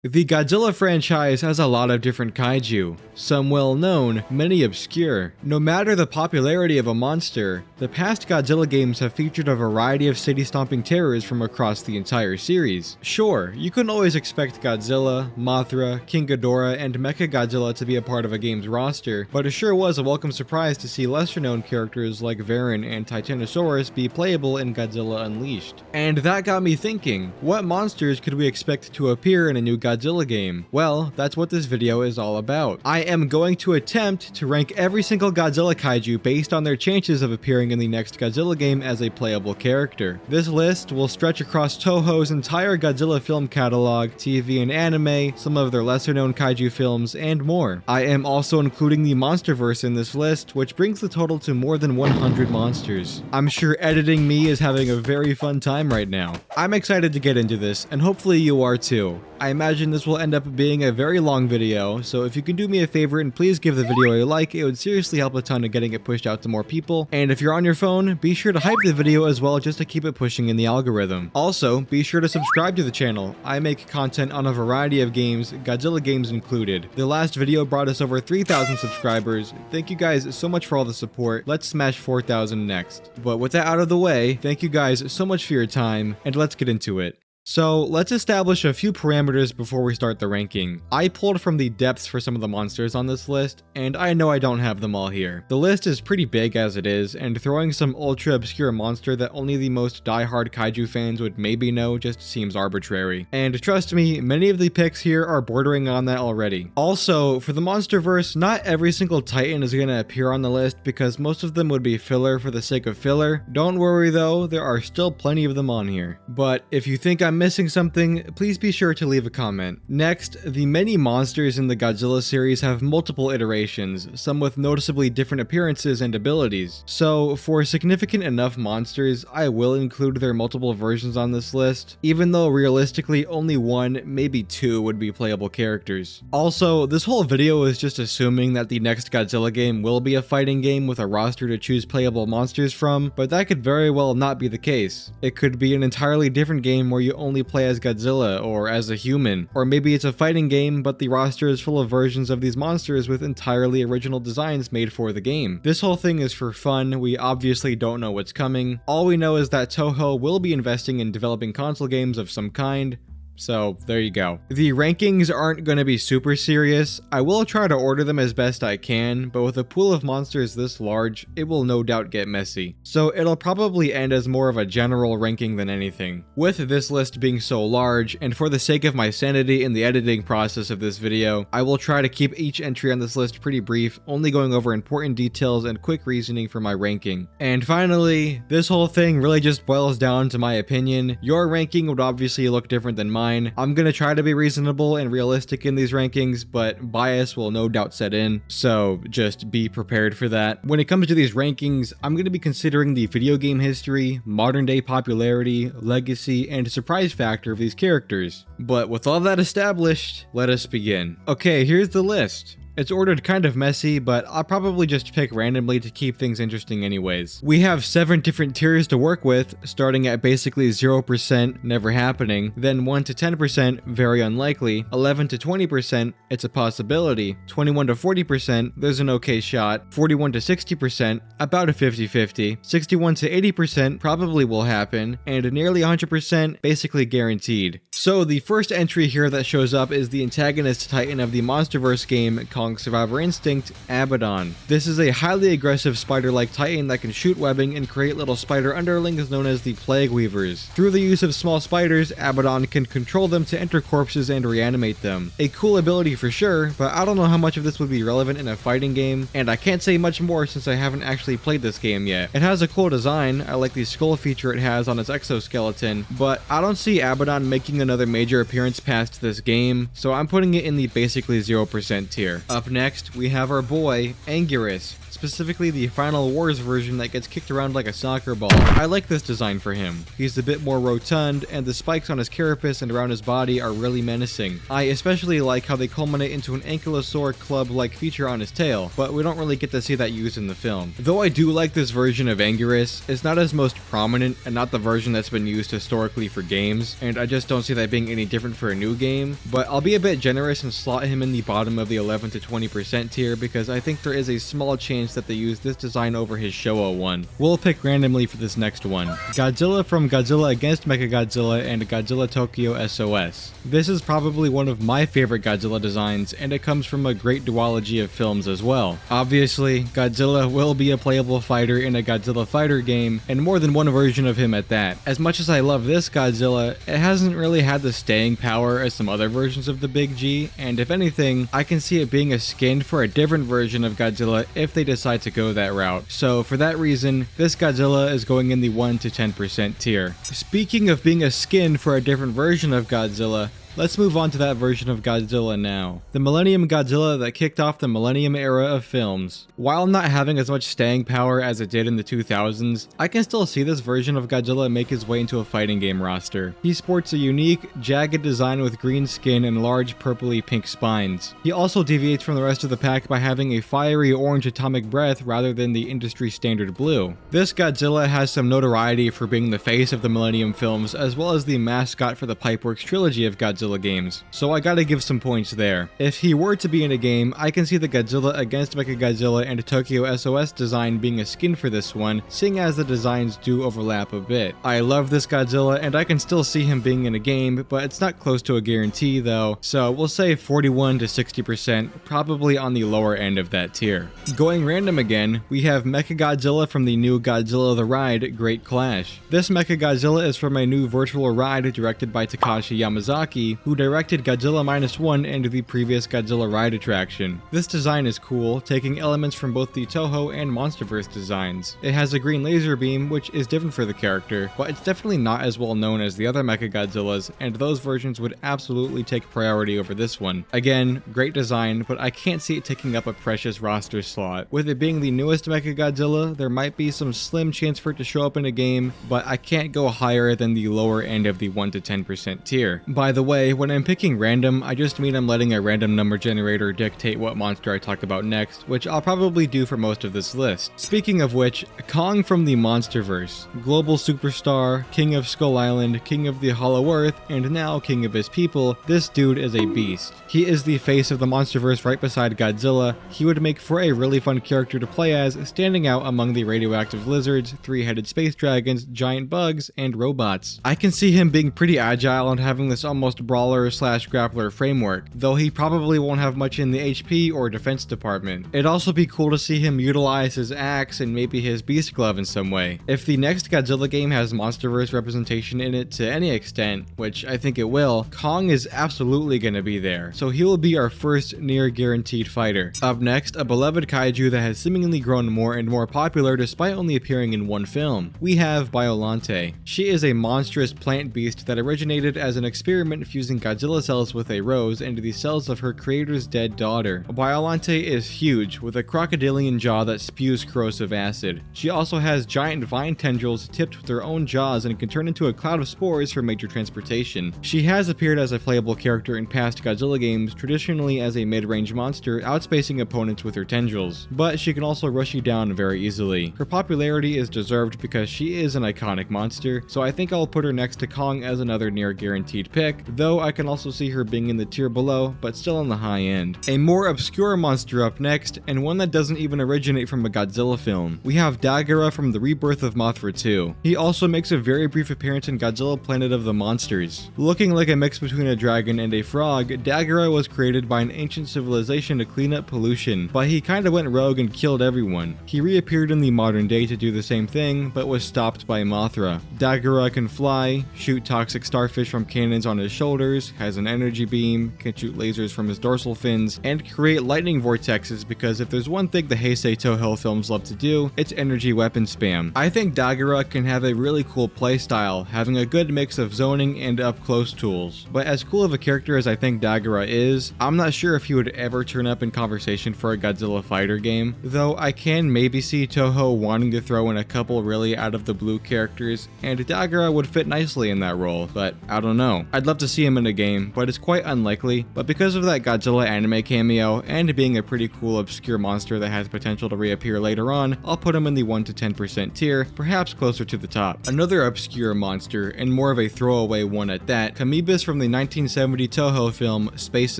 The Godzilla franchise has a lot of different kaiju, some well known, many obscure. No matter the popularity of a monster, the past Godzilla games have featured a variety of city-stomping terrors from across the entire series. Sure, you couldn't always expect Godzilla, Mothra, King Ghidorah, and Mechagodzilla to be a part of a game's roster, but it sure was a welcome surprise to see lesser-known characters like Varan and Titanosaurus be playable in Godzilla Unleashed. And that got me thinking, what monsters could we expect to appear in a new Godzilla game? Well, that's what this video is all about. I am going to attempt to rank every single Godzilla kaiju based on their chances of appearing in the next Godzilla game as a playable character. This list will stretch across Toho's entire Godzilla film catalog, TV and anime, some of their lesser known kaiju films, and more. I am also including the Monsterverse in this list, which brings the total to more than 100 monsters. I'm sure editing me is having a very fun time right now. I'm excited to get into this, and hopefully you are too. I imagine this will end up being a very long video, so if you can do me a favor and please give the video a like, it would seriously help a ton of getting it pushed out to more people. And if you're on your phone, be sure to hype the video as well just to keep it pushing in the algorithm. Also, be sure to subscribe to the channel. I make content on a variety of games, Godzilla games included. The last video brought us over 3,000 subscribers. Thank you guys so much for all the support. Let's smash 4,000 next. But with that out of the way, thank you guys so much for your time, and let's get into it. So let's establish a few parameters before we start the ranking. I pulled from the depths for some of the monsters on this list, and I know I don't have them all here. The list is pretty big as it is, and throwing some ultra obscure monster that only the most die-hard kaiju fans would maybe know just seems arbitrary. And trust me, many of the picks here are bordering on that already. Also, for the Monsterverse, not every single Titan is going to appear on the list because most of them would be filler for the sake of filler. Don't worry though, there are still plenty of them on here. But if you think I'm missing something, please be sure to leave a comment. Next, the many monsters in the Godzilla series have multiple iterations, some with noticeably different appearances and abilities. So, for significant enough monsters, I will include their multiple versions on this list, even though realistically only one, maybe two would be playable characters. Also, this whole video is just assuming that the next Godzilla game will be a fighting game with a roster to choose playable monsters from, but that could very well not be the case. It could be an entirely different game where you only play as Godzilla or as a human, or maybe it's a fighting game but the roster is full of versions of these monsters with entirely original designs made for the game. This whole thing is for fun. We obviously don't know what's coming. All we know is that Toho will be investing in developing console games of some kind. So there you go. The rankings aren't going to be super serious. I will try to order them as best I can, but with a pool of monsters this large, it will no doubt get messy. So it'll probably end as more of a general ranking than anything. With this list being so large, and for the sake of my sanity in the editing process of this video, I will try to keep each entry on this list pretty brief, only going over important details and quick reasoning for my ranking. And finally, this whole thing really just boils down to my opinion. Your ranking would obviously look different than mine. I'm gonna try to be reasonable and realistic in these rankings, but bias will no doubt set in, so just be prepared for that. When it comes to these rankings, I'm gonna be considering the video game history, modern day popularity, legacy, and surprise factor of these characters. But with all that established, let us begin. Okay, here's the list. It's ordered kind of messy, but I'll probably just pick randomly to keep things interesting anyways. We have 7 different tiers to work with, starting at basically 0%, never happening, then 1 to 10%, very unlikely, 11 to 20%, it's a possibility, 21 to 40%, there's an okay shot, 41 to 60%, about a 50-50, 61 to 80%, probably will happen, and nearly 100%, basically guaranteed. So the first entry here that shows up is the antagonist titan of the Monsterverse game, Kong Survivor Instinct, Abaddon. This is a highly aggressive spider-like titan that can shoot webbing and create little spider underlings known as the Plague Weavers. Through the use of small spiders, Abaddon can control them to enter corpses and reanimate them. A cool ability for sure, but I don't know how much of this would be relevant in a fighting game, and I can't say much more since I haven't actually played this game yet. It has a cool design, I like the skull feature it has on its exoskeleton, but I don't see Abaddon making another major appearance past this game, so I'm putting it in the basically 0% tier. Up next, we have our boy, Anguirus, specifically the Final Wars version that gets kicked around like a soccer ball. I like this design for him. He's a bit more rotund, and the spikes on his carapace and around his body are really menacing. I especially like how they culminate into an ankylosaur club-like feature on his tail, but we don't really get to see that used in the film. Though I do like this version of Anguirus, it's not as most prominent and not the version that's been used historically for games, and I just don't see that being any different for a new game, but I'll be a bit generous and slot him in the bottom of the 11 to 20% tier because I think there is a small chance that they use this design over his Showa one. We'll pick randomly for this next one. Godzilla from Godzilla Against Mechagodzilla and Godzilla Tokyo SOS. This is probably one of my favorite Godzilla designs, and it comes from a great duology of films as well. Obviously, Godzilla will be a playable fighter in a Godzilla fighter game, and more than one version of him at that. As much as I love this Godzilla, it hasn't really had the staying power as some other versions of the Big G, and if anything, I can see it being a skin for a different version of Godzilla if they decide to go that route. So for that reason, this Godzilla is going in the 1 to 10% tier. Speaking of being a skin for a different version of Godzilla, let's move on to that version of Godzilla now. The Millennium Godzilla that kicked off the Millennium era of films. While not having as much staying power as it did in the 2000s, I can still see this version of Godzilla make his way into a fighting game roster. He sports a unique, jagged design with green skin and large purpley pink spines. He also deviates from the rest of the pack by having a fiery orange atomic breath rather than the industry standard blue. This Godzilla has some notoriety for being the face of the Millennium films as well as the mascot for the Pipeworks trilogy of Godzilla games, so I gotta give some points there. If he were to be in a game, I can see the Godzilla Against Mechagodzilla and Tokyo SOS design being a skin for this one, seeing as the designs do overlap a bit. I love this Godzilla and I can still see him being in a game, but it's not close to a guarantee though, so we'll say 41 to 60%, probably on the lower end of that tier. Going random again, we have Mechagodzilla from the new Godzilla the Ride Great Clash. This Mechagodzilla is from a new virtual ride directed by Takashi Yamazaki, who directed Godzilla -1 and the previous Godzilla ride attraction. This design is cool, taking elements from both the Toho and Monsterverse designs. It has a green laser beam, which is different for the character, but it's definitely not as well known as the other Mechagodzillas, and those versions would absolutely take priority over this one. Again, great design, but I can't see it taking up a precious roster slot. With it being the newest Mechagodzilla, there might be some slim chance for it to show up in a game, but I can't go higher than the lower end of the 1 to 10% tier. By the way, when I'm picking random, I just mean I'm letting a random number generator dictate what monster I talk about next, which I'll probably do for most of this list. Speaking of which, Kong from the Monsterverse. Global superstar, king of Skull Island, king of the Hollow Earth, and now king of his people, this dude is a beast. He is the face of the Monsterverse right beside Godzilla. He would make for a really fun character to play as, standing out among the radioactive lizards, three-headed space dragons, giant bugs, and robots. I can see him being pretty agile and having this almost brawler/grappler framework, though he probably won't have much in the HP or defense department. It'd also be cool to see him utilize his axe and maybe his beast glove in some way. If the next Godzilla game has Monsterverse representation in it to any extent, which I think it will, Kong is absolutely gonna be there, so he will be our first near guaranteed fighter. Up next, a beloved kaiju that has seemingly grown more and more popular despite only appearing in one film. We have Biollante. She is a monstrous plant beast that originated as an experiment fusing Godzilla cells with a rose into the cells of her creator's dead daughter. Biollante is huge, with a crocodilian jaw that spews corrosive acid. She also has giant vine tendrils tipped with her own jaws and can turn into a cloud of spores for major transportation. She has appeared as a playable character in past Godzilla games, traditionally as a mid-range monster, outspacing opponents with her tendrils, but she can also rush you down very easily. Her popularity is deserved because she is an iconic monster, so I think I'll put her next to Kong as another near guaranteed pick, though I can also see her being in the tier below, but still on the high end. A more obscure monster up next, and one that doesn't even originate from a Godzilla film. We have Dagora from the Rebirth of Mothra 2. He also makes a very brief appearance in Godzilla Planet of the Monsters. Looking like a mix between a dragon and a frog, Dagora was created by an ancient civilization to clean up pollution, but he kinda went rogue and killed everyone. He reappeared in the modern day to do the same thing, but was stopped by Mothra. Dagora can fly, shoot toxic starfish from cannons on his shoulders, shoulders, has an energy beam, can shoot lasers from his dorsal fins, and create lightning vortexes because if there's one thing the Heisei Toho films love to do, it's energy weapon spam. I think Dagura can have a really cool playstyle, having a good mix of zoning and up-close tools. But as cool of a character as I think Dagura is, I'm not sure if he would ever turn up in conversation for a Godzilla fighter game, though I can maybe see Toho wanting to throw in a couple really out of the blue characters, and Dagura would fit nicely in that role, but I don't know. I'd love to see him in a game, but it's quite unlikely, but because of that Godzilla anime cameo, and being a pretty cool obscure monster that has potential to reappear later on, I'll put him in the 1 to 10% tier, perhaps closer to the top. Another obscure monster, and more of a throwaway one at that, Kamibus from the 1970 Toho film Space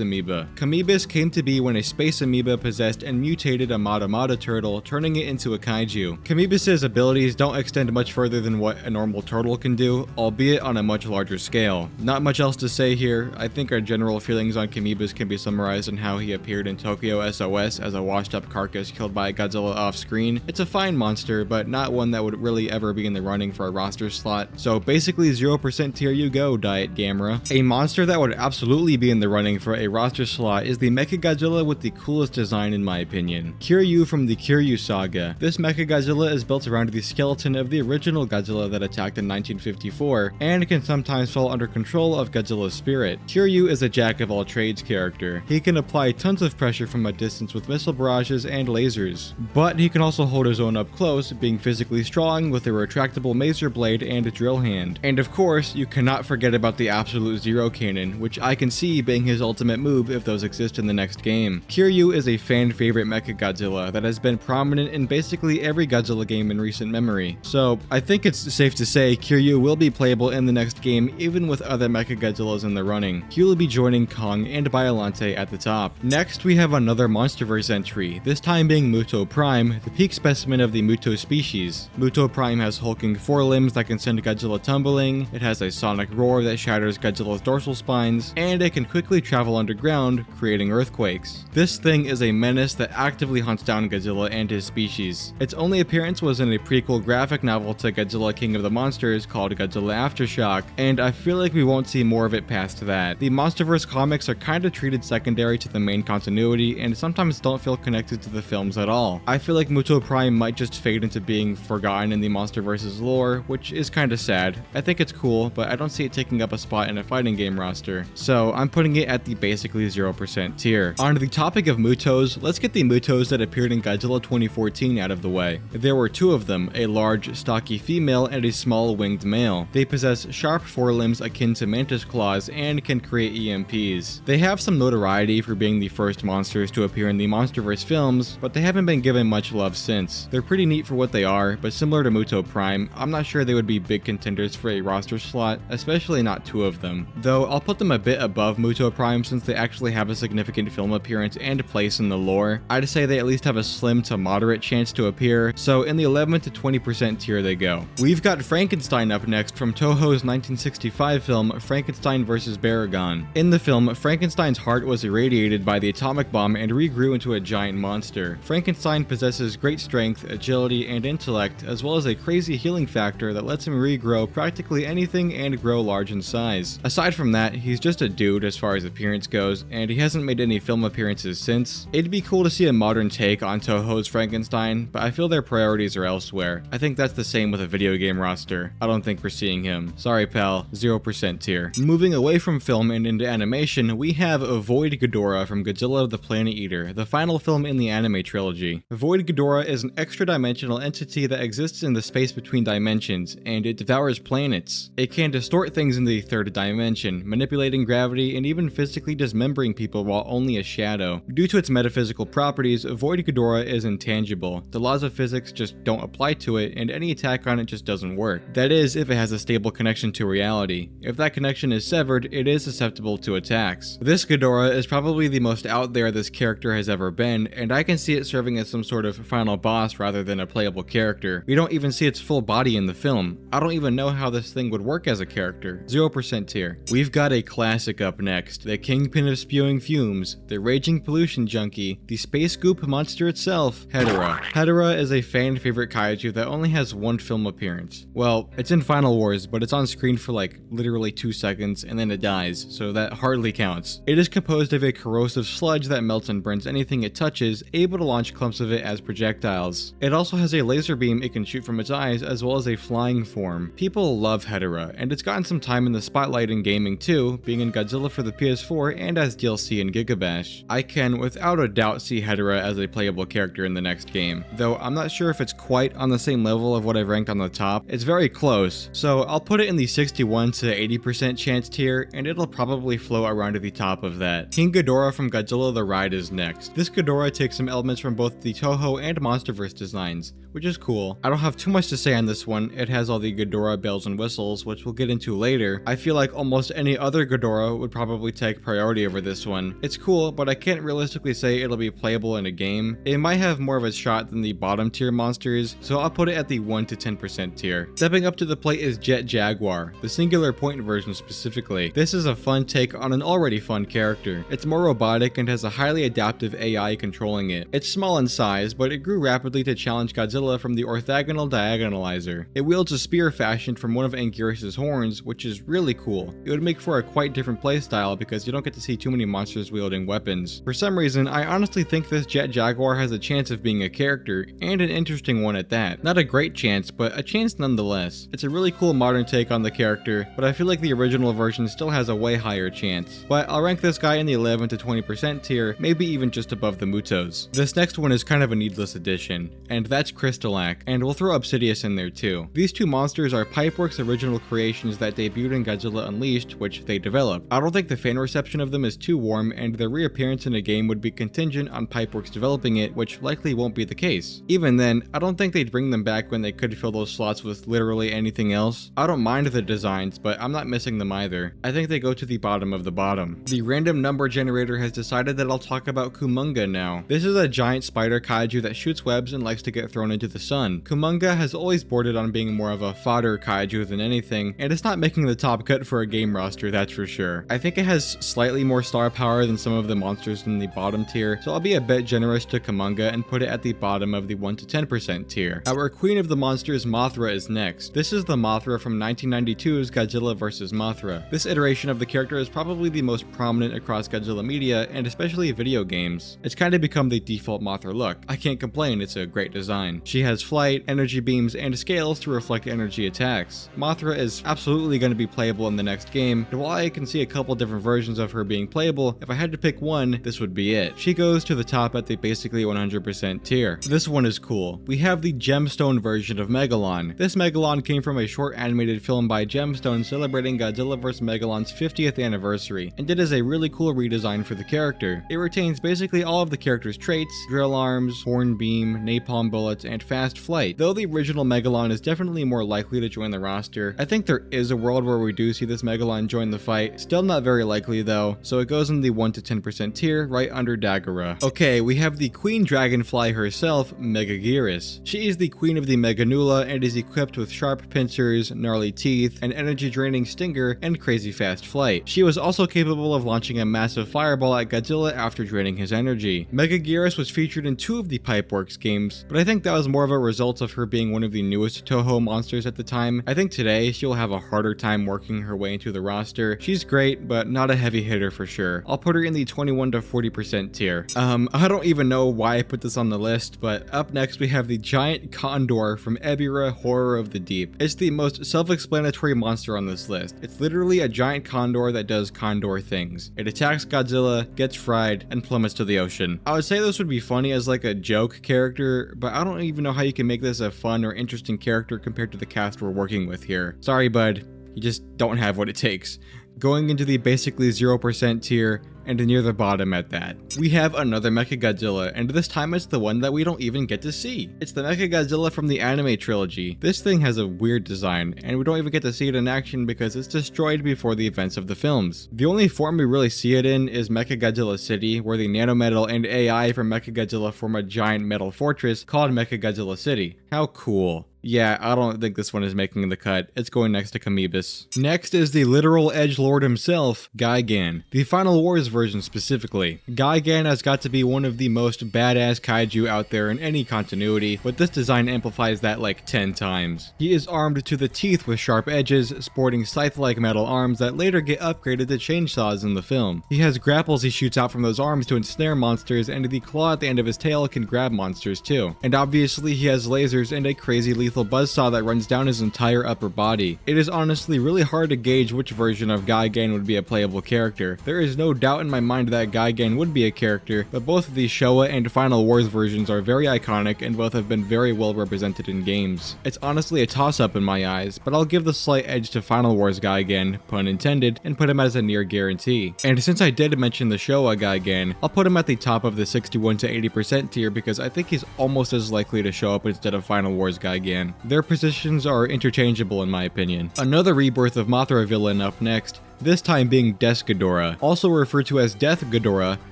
Amoeba. Kamibus came to be when a space amoeba possessed and mutated a Matamata turtle, turning it into a kaiju. Kamibus' abilities don't extend much further than what a normal turtle can do, albeit on a much larger scale. Not much else to say here. I think our general feelings on Kamibus can be summarized in how he appeared in Tokyo SOS as a washed up carcass killed by Godzilla off screen. It's a fine monster, but not one that would really ever be in the running for a roster slot. So basically 0% tier you go, Diet Gamera. A monster that would absolutely be in the running for a roster slot is the Mechagodzilla with the coolest design in my opinion. Kiryu from the Kiryu saga. This Mechagodzilla is built around the skeleton of the original Godzilla that attacked in 1954, and can sometimes fall under control of Godzilla's spirit. Kiryu is a jack of all trades character. He can apply tons of pressure from a distance with missile barrages and lasers, but he can also hold his own up close, being physically strong with a retractable mazer blade and a drill hand. And of course, you cannot forget about the Absolute Zero Cannon, which I can see being his ultimate move if those exist in the next game. Kiryu is a fan favorite Mechagodzilla that has been prominent in basically every Godzilla game in recent memory, so I think it's safe to say Kiryu will be playable in the next game even with other Mechagodzillas in the running. He will be joining Kong and Biollante at the top. Next we have another Monsterverse entry, this time being Muto Prime, the peak specimen of the Muto species. Muto Prime has hulking forelimbs that can send Godzilla tumbling, it has a sonic roar that shatters Godzilla's dorsal spines, and it can quickly travel underground, creating earthquakes. This thing is a menace that actively hunts down Godzilla and his species. Its only appearance was in a prequel graphic novel to Godzilla King of the Monsters called Godzilla Aftershock, and I feel like we won't see more of it past that. The Monsterverse comics are kinda treated secondary to the main continuity and sometimes don't feel connected to the films at all. I feel like Muto Prime might just fade into being forgotten in the Monsterverse's lore, which is kinda sad. I think it's cool, but I don't see it taking up a spot in a fighting game roster, so I'm putting it at the basically 0% tier. On the topic of Mutos, let's get the Mutos that appeared in Godzilla 2014 out of the way. There were two of them, a large, stocky female and a small winged male. They possess sharp forelimbs akin to mantis claws and can create EMPs. They have some notoriety for being the first monsters to appear in the Monsterverse films, but they haven't been given much love since. They're pretty neat for what they are, but similar to Muto Prime, I'm not sure they would be big contenders for a roster slot, especially not two of them. Though I'll put them a bit above Muto Prime since they actually have a significant film appearance and place in the lore. I'd say they at least have a slim to moderate chance to appear, so in the 11 to 20% tier they go. We've got Frankenstein up next from Toho's 1965 film Frankenstein vs. Baragon. In the film, Frankenstein's heart was irradiated by the atomic bomb and regrew into a giant monster. Frankenstein possesses great strength, agility, and intellect, as well as a crazy healing factor that lets him regrow practically anything and grow large in size. Aside from that, he's just a dude as far as appearance goes, and he hasn't made any film appearances since. It'd be cool to see a modern take on Toho's Frankenstein, but I feel their priorities are elsewhere. I think that's the same with a video game roster. I don't think we're seeing him. Sorry pal, 0% tier. Moving away from film and into animation, we have Void Ghidorah from Godzilla the Planet Eater, the final film in the anime trilogy. Void Ghidorah is an extra-dimensional entity that exists in the space between dimensions, and it devours planets. It can distort things in the third dimension, manipulating gravity and even physically dismembering people while only a shadow. Due to its metaphysical properties, Void Ghidorah is intangible. The laws of physics just don't apply to it, and any attack on it just doesn't work. That is, if it has a stable connection to reality. If that connection is severed, it is susceptible to attacks. This Ghidorah is probably the most out there this character has ever been, and I can see it serving as some sort of final boss rather than a playable character. We don't even see its full body in the film. I don't even know how this thing would work as a character. 0% tier. We've got a classic up next, the kingpin of spewing fumes, the raging pollution junkie, the space goop monster itself, Hedorah. Hedorah is a fan favorite kaiju that only has one film appearance. Well, it's in Final Wars, but it's on screen for like literally 2 seconds and then it dies, so that hardly counts. It is composed of a corrosive sludge that melts and burns anything it touches, able to launch clumps of it as projectiles. It also has a laser beam it can shoot from its eyes, as well as a flying form. People love Hedorah, and it's gotten some time in the spotlight in gaming too, being in Godzilla for the PS4 and as DLC in Gigabash. I can without a doubt see Hedorah as a playable character in the next game, though I'm not sure if it's quite on the same level of what I've ranked on the top. It's very close, so I'll put it in the 61 to 80% chance tier, and it'll probably float around to the top of that. King Ghidorah from Godzilla the Ride is next. This Ghidorah takes some elements from both the Toho and MonsterVerse designs, which is cool. I don't have too much to say on this one. It has all the Ghidorah bells and whistles, which we'll get into later. I feel like almost any other Ghidorah would probably take priority over this one. It's cool, but I can't realistically say it'll be playable in a game. It might have more of a shot than the bottom tier monsters, so I'll put it at the 1 to 10% tier. Stepping up to the plate is Jet Jaguar, the singular point version specifically. This is a fun take on an already fun character. It's more robotic and has a highly adaptive AI controlling it. It's small in size, but it grew rapidly to challenge Godzilla from the orthogonal diagonalizer. It wields a spear fashioned from one of Anguirus' horns, which is really cool. It would make for a quite different playstyle because you don't get to see too many monsters wielding weapons. For some reason, I honestly think this Jet Jaguar has a chance of being a character, and an interesting one at that. Not a great chance, but a chance nonetheless. It's a really cool modern take on the character, but I feel like the original version still has a way higher chance. But I'll rank this guy in the 11 to 20% tier, maybe even just above the Mutos. This next one is kind of a needless addition, and that's Crystalac, and we'll throw Obsidius in there too. These two monsters are Pipeworks' original creations that debuted in Godzilla Unleashed, which they developed. I don't think the fan reception of them is too warm, and their reappearance in a game would be contingent on Pipeworks developing it, which likely won't be the case. Even then, I don't think they'd bring them back when they could fill those slots with literally anything else. I don't mind the designs, but I'm not missing them either. I think they go to the bottom of the bottom. The random number generator has decided that I'll talk about Kumonga now. This is a giant spider kaiju that shoots webs and likes to get thrown into the sun. Kumonga has always bordered on being more of a fodder kaiju than anything, and it's not making the top cut for a game roster, that's for sure. I think it has slightly more star power than some of the monsters in the bottom tier, so I'll be a bit generous to Kumonga and put it at the bottom of the 1 to 10% tier. Our queen of the monsters, Mothra, is next. This is the Mothra from 1992's Godzilla vs. Mothra. This iteration of the character is probably the most prominent across Godzilla media, and especially video games. It's kind of become the default Mothra look. I can't complain, it's a great design. She has flight, energy beams, and scales to reflect energy attacks. Mothra is absolutely going to be playable in the next game, and while I can see a couple different versions of her being playable, if I had to pick one, this would be it. She goes to the top at the basically 100% tier. This one is cool. We have the Gemstone version of Megalon. This Megalon came from a short animated film by Gemstone celebrating Godzilla vs. Megalon's 50th anniversary, and it is a really cool redesign for the character. It retains basically all of the character's traits: drill arms, horn beam, napalm bullets, and fast flight. Though the original Megalon is definitely more likely to join the roster, I think there is a world where we do see this Megalon join the fight. Still not very likely though, so it goes in the 1 to 10% tier, right under Daggera. Okay, we have the Queen Dragonfly herself, Megaguirus. She is the queen of the Meganula and is equipped with sharp pincers, gnarly teeth, an energy-draining stinger, and crazy fast flight. She was also capable of launching a massive fireball at Godzilla after draining his energy. Megaguirus was featured in 2 of the Pipeworks games, but I think that was more of a result of her being one of the newest Toho monsters at the time. I think today she'll have a harder time working her way into the roster. She's great, but not a heavy hitter for sure. I'll put her in the 21 to 40% tier. I don't even know why I put this on the list, but up next we have the giant condor from Ebirah Horror of the Deep. It's the most self-explanatory monster on this list. It's literally a giant condor that does condor things. It attacks Godzilla, gets fried, and plummets to the ocean. I would say this would be funny as like a joke character, but I don't even know how you can make this a fun or interesting character compared to the cast we're working with here. Sorry, bud. You just don't have what it takes. Going into the basically 0% tier, and near the bottom at that. We have another Mechagodzilla, and this time it's the one that we don't even get to see. It's the Mechagodzilla from the anime trilogy. This thing has a weird design, and we don't even get to see it in action because it's destroyed before the events of the films. The only form we really see it in is Mechagodzilla City, where the nanometal and AI from Mechagodzilla form a giant metal fortress called Mechagodzilla City. How cool. Yeah, I don't think this one is making the cut. It's going next to Kamibus. Next is the literal edgelord himself, Gigan. The Final Wars version specifically. Gigan has got to be one of the most badass kaiju out there in any continuity, but this design amplifies that like 10 times. He is armed to the teeth with sharp edges, sporting scythe-like metal arms that later get upgraded to chainsaws in the film. He has grapples he shoots out from those arms to ensnare monsters, and the claw at the end of his tail can grab monsters too. And obviously he has lasers and a crazy lethal buzzsaw that runs down his entire upper body. It is honestly really hard to gauge which version of Gigan would be a playable character. There is no doubt in my mind that Gigan would be a character, but both of the Showa and Final Wars versions are very iconic and both have been very well represented in games. It's honestly a toss-up in my eyes, but I'll give the slight edge to Final Wars Gigan, pun intended, and put him as a near guarantee. And since I did mention the Showa Gigan, I'll put him at the top of the 61 to 80% tier because I think he's almost as likely to show up instead of Final Wars Gigan. Their positions are interchangeable in my opinion. Another rebirth of Mothra villain up next, this time being Death Ghidorah. Also referred to as Death Ghidorah,